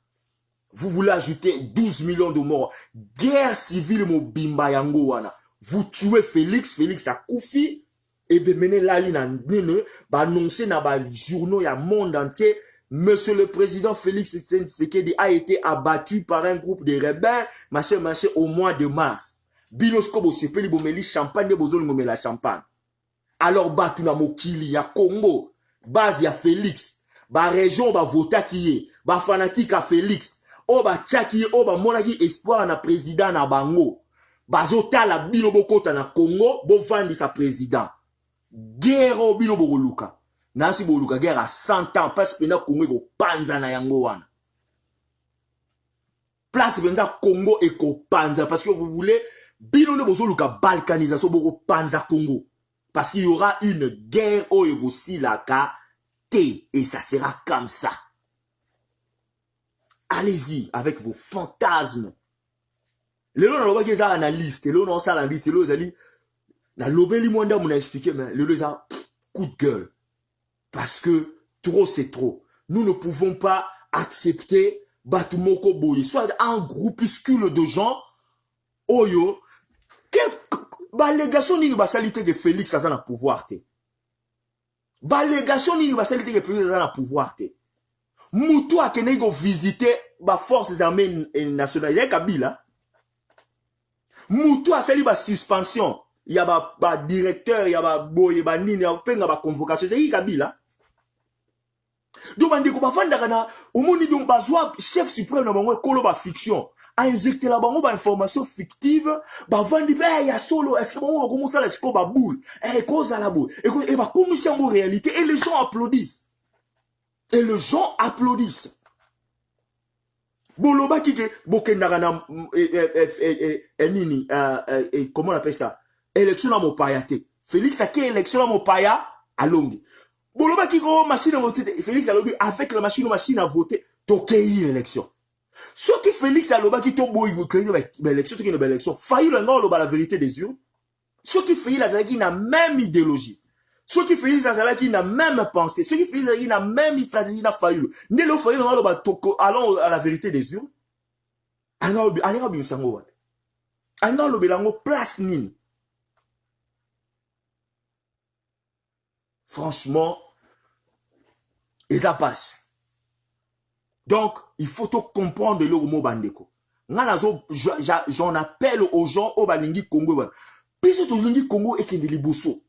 Vous voulez ajouter 12 millions de morts. Guerre civile, Mobimba Yango Wana. Vous tuez Félix, Félix a Koufi, et bien, menez la ligne en nene, annoncer dans les journaux, il y a monde entier. Monsieur le Président Félix Tshisekedi a été abattu par un groupe de rebelles, machin, au mois de mars. Binoskobo sepeli bomeli champagne de bozoli ngomela champagne. Alors batu na mokili ya Congo, base ya Félix, ba région ba vota kiye, ba fanatique à Félix, o ba tchaki, o ba monaki espoir na président na bango. Bazota la bino bokota na Congo, bo vandi sa président. Guerre bino bokoluka. Nansi boluka guerre à 100 ans parce que na Congo ko panza na yango wana. Place benza Congo et ko panza parce que vous voulez bino ne bozoluka balkanisation boko panza Congo parce qu'il y aura une guerre au aussi la T et ça sera comme ça. Allez-y avec vos fantasmes. Les gens n'ont pas qu'ils analysent, les gens n'ont pas analysé, les gens na lobeli mwanda m'a expliqué mais les gens coup de gueule. Parce que trop c'est trop. Nous ne pouvons pas accepter Batumoko Boye, soit un groupuscule de gens, Oyo, balégation ni basalité de Félix à la pouvoir te. Balégation ni basalité de Félix à la pouvoir te. Moutou a kenego visiter ba forces armées nationales. Il y a Kabila. Moutou a sali ba suspension. Il y a ba directeur, il y a ba boye, ba nini, il y a ba convocation. C'est Kabila. Donc, on dit qu'on va vendre au monde donc bazwa chef suprême dans bango kolo ba fiction a injecté la bango ba information fictive ba vendre il y a solo est-ce que bango va commencer à l'esco ba boule cause à la boule et ba commencer en réalité et les gens applaudissent boloba ki ke bokendaka na nini comment on appelle ça élection na mopaya te Félix a quelle élection na mopaya à longue. Boloba qui go machine à voter Félix a lobby avec la machine à voter tokei l'élection. Ce qui Félix a lobby qui tombe il créer l'élection qui une belle élection failli le non la vérité des urnes. Ce qui fait la qui n'a même idéologie. Ce qui fait la qui n'a même pensée. Ce qui fait la qui n'a même stratégie n'a failli. Ne le failli le toko allons à la vérité des urnes. Alors allez rabi sango. Alors le belango place nini. Franchement, et ça passe. Donc, il faut tout comprendre le mot bandeko. J'en appelle aux gens au balingi Congo. Puis tout lingi Congo et kende liboso.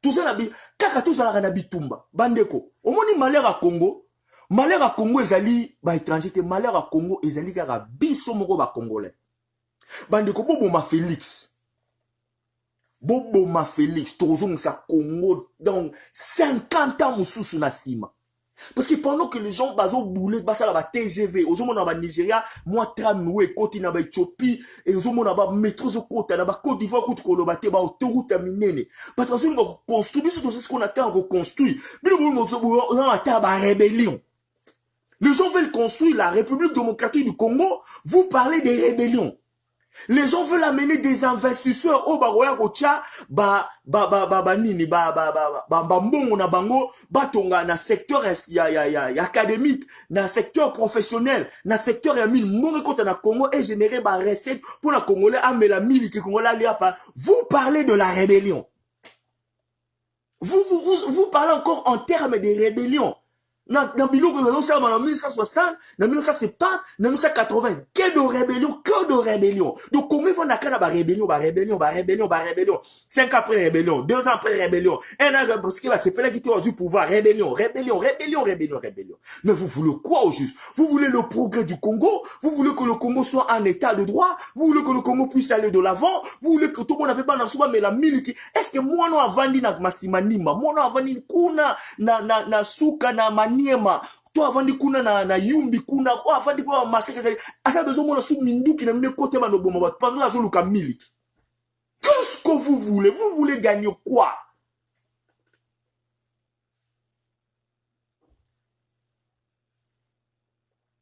Tout ça nabi, kaka tout ça la nabi tumba. Bandeko. Au moni malheur à Congo ezali ba étranger te malheur à Congo ezali kaka biso moko ba congolais. Bandeko bobo ma Félix. Bobo ma Félix, Tozong sa Congo dans 50 ans mususu na sima. Parce que pendant que les gens bazo boulé basa la TGV, ozomo na ba Nigeria, moi tramway koti na ba Éthiopie et ozomo na ba métro zo kota na ba Côte d'Ivoire koti kolobate ba autoroute minene. Parce que on va construire ce qu'on attend qu'on construit. Bino on attend ba rébellion. Les gens veulent construire la République démocratique du Congo, vous parlez des rébellions. Les gens veulent amener des investisseurs au baroya kocha nini mbongo na bango batonga na secteur académique na secteur professionnel na secteur ya mine mbongo kota na Congo et générer ba recette pour la congolais amela mili ki congolais ali apa vous parlez de la rébellion Vous parlez encore en termes de rébellion. Dans biloko en 1960, en 1970, en 1980, que de rébellion. Donc comment ils font d'accord à rébellion. 5 ans après rébellion, 2 ans après rébellion, 1 an parce que c'est pas là qui était au pouvoir, rébellion. Mais vous voulez quoi au juste? Vous voulez le progrès du Congo? Vous voulez que le Congo soit en état de droit? Vous voulez que le Congo puisse aller de l'avant? Vous voulez que tout le monde n'avait pas d'absolument mais la miliki? Est-ce que moi non avandi na masimanima, moi non avandi kuna na suka na maniema, toi avandi kuna na yumbi kuna, toi avandi kuna maseke zali, asa besoin mona sou minduki na mine kote manoboma bat pendant la zoluka miliki. Qu'est-ce que vous voulez? Vous voulez gagner quoi?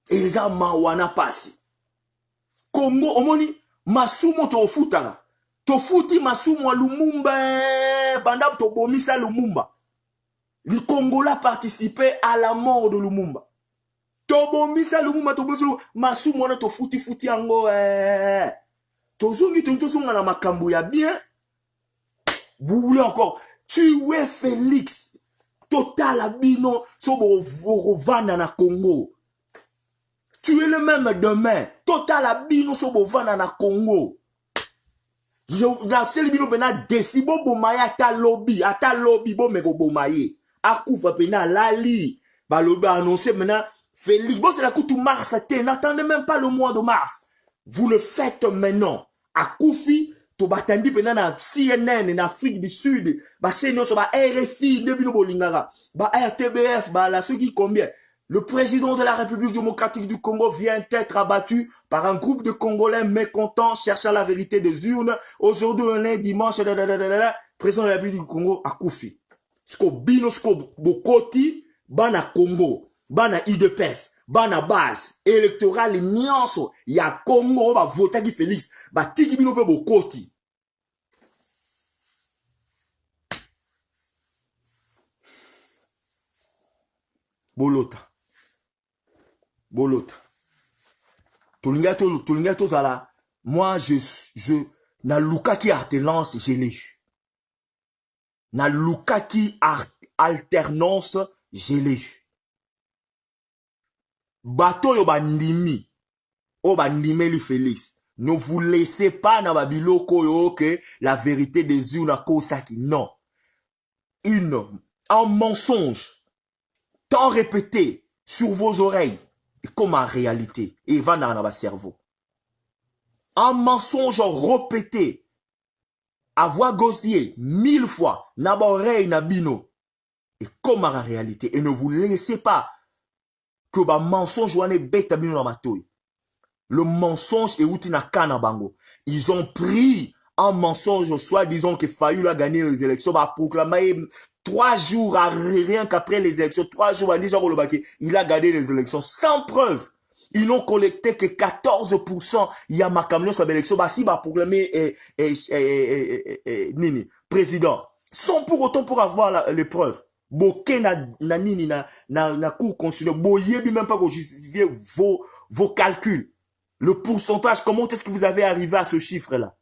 Eza mawana pasi. Congo, omoni, masumo to ofutala. To futi masumo a Lumumba, banda to bomisa Lumumba. Le Congolais participait à la mort de Lumumba. To bomisa Lumumba, to bomisa masumo na to futi ango. To zungi to zonga na makambo ya bien. Vous voulez encore tuer Félix. Total abino, so bo rovana na Congo. Tu es le même demain. Total abino so bovana na Congo. La seule bino pena défi bo bomaya ata lobby bo meko bomaye. Akufa pena lali. Ba lobby annoncé maintenant Félix. Bon c'est la coupe mars n'attendez même pas le mois de mars. Vous le faites maintenant. Akufi to batandi pena na CNN en Afrique du Sud. Ba chaîne so ba RFI de bino bolingara. Ba RTBF ba la ceux qui combien. Le président de la République démocratique du Congo vient d'être abattu par un groupe de Congolais mécontents cherchant la vérité des urnes. Aujourd'hui, on est dimanche, président de la République du Congo a Koufi. Sko bino, sko bokoti, bana Congo, bana IDPS, bana base électorale nyonso ya Congo, ba vota ki Félix, ba tiki bino pe bokoti. Bolota. Tolinga to zala. Moi, na lukaki alternance, je l'ai eu. Na lukaki alternance, je l'ai eu. Bato yo bandimi. O bandime li Félix. Ne vous laissez pas na babiloko yo que la vérité des urnes a kosaki. Non. Un mensonge tant répété sur vos oreilles. Et comme en réalité, et va dans votre cerveau. Un mensonge répété, à voix gaussier, 1000 fois, na ba oreille na bino. Et comme en réalité, et ne vous laissez pas que ba mensonge wane bête bino na matoy. Le mensonge est outi na kana bango. Ils ont pris un mensonge, soit disons que Fayulu a gagné les élections, bah proclamé 3 jours, rien qu'après les élections, 3 jours, il a gagné les élections sans preuve. Ils n'ont collecté que 14%. Il y a ma camion sur l'élection, bah si, bah proclamé nini, président. Sans pour autant pour avoir les preuves. Boké na nini, na cour constitutionnelle. Boyé, même pas pour justifier vos calculs. Le pourcentage, comment est-ce que vous avez arrivé à ce chiffre-là?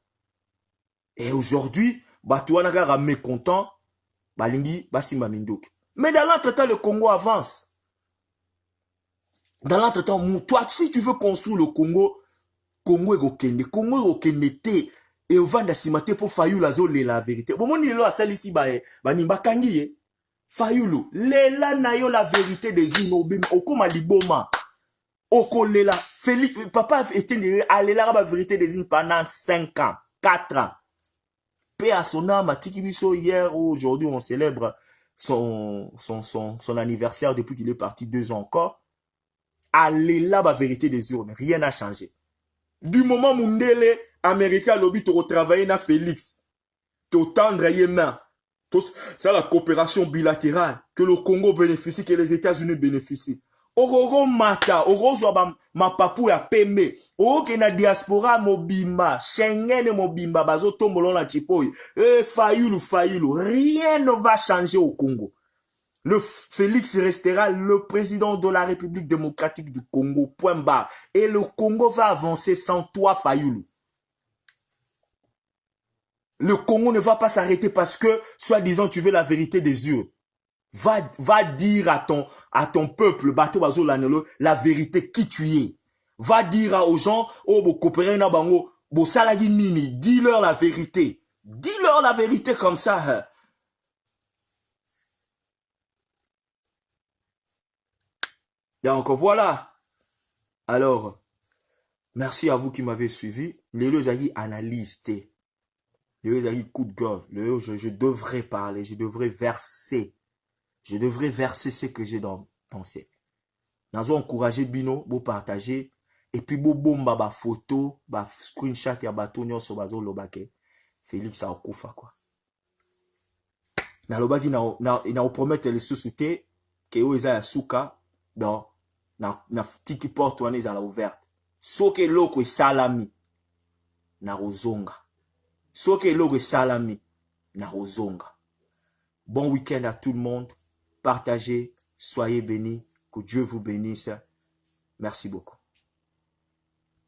Et aujourd'hui, bah tu as mécontent. Balingi, Basima Mindouk. Mais dans l'entretemps, le Congo avance. Dans l'entretemps, toi, si tu veux construire le Congo est okende. Congo est okende te. Et on va simate pour Fayulu la vérité. Bon, mon ilo a sali ici, nimba kangi, Fayulu, lela na yo la vérité des urnes, okoma liboma. Oko lela, Félix, papa Etienne, alela la vérité des urnes pendant 5 ans, 4 ans. Paix à son âme, Tikibiso, hier ou aujourd'hui, on célèbre son anniversaire depuis qu'il est parti 2 ans encore. Allez là, la vérité des urnes, rien n'a changé. Du moment où Mundele, Américain, lobby, tu retravailles na Félix, tu tendre les mains. C'est la coopération bilatérale que le Congo bénéficie, que les États-Unis bénéficient. Ororo mata, ororo ma papu ya pembe, oke na diaspora mobimba, Schengen mobimba, bazo tombolo na chipoy, Fayulu, rien ne va changer au Congo. Le Félix restera le président de la République démocratique du Congo, point barre. Et le Congo va avancer sans toi, Fayulu. Le Congo ne va pas s'arrêter parce que, soi-disant, tu veux la vérité des yeux. Va dire à ton peuple, bateau bazo lanelo, la vérité qui tu es. Va dire aux gens, oh, bo coopérer na bango, bo salagi nini, dis-leur la vérité. Dis-leur la vérité comme ça. Donc voilà. Alors, merci à vous qui m'avez suivi. Les amis analystes. Les amis coup de gueule. Je devrais parler, je devrais verser. Je devrais verser ce que j'ai dans pensé. Nous encourager Bino, vous partager. Et puis, vous bomba ba photo, ba screenshot ya bato nyonso bazo lobake. Félix a okufa quoi. Na lobaki na promettre les sous-soutés que yo eza ya suka dans na tiki porte wana eza la ouverte. Soke loko salami na rozonga. Soke loko salami na rozonga. Bon week-end à tout le monde. Partagez, soyez bénis, que Dieu vous bénisse. Merci beaucoup.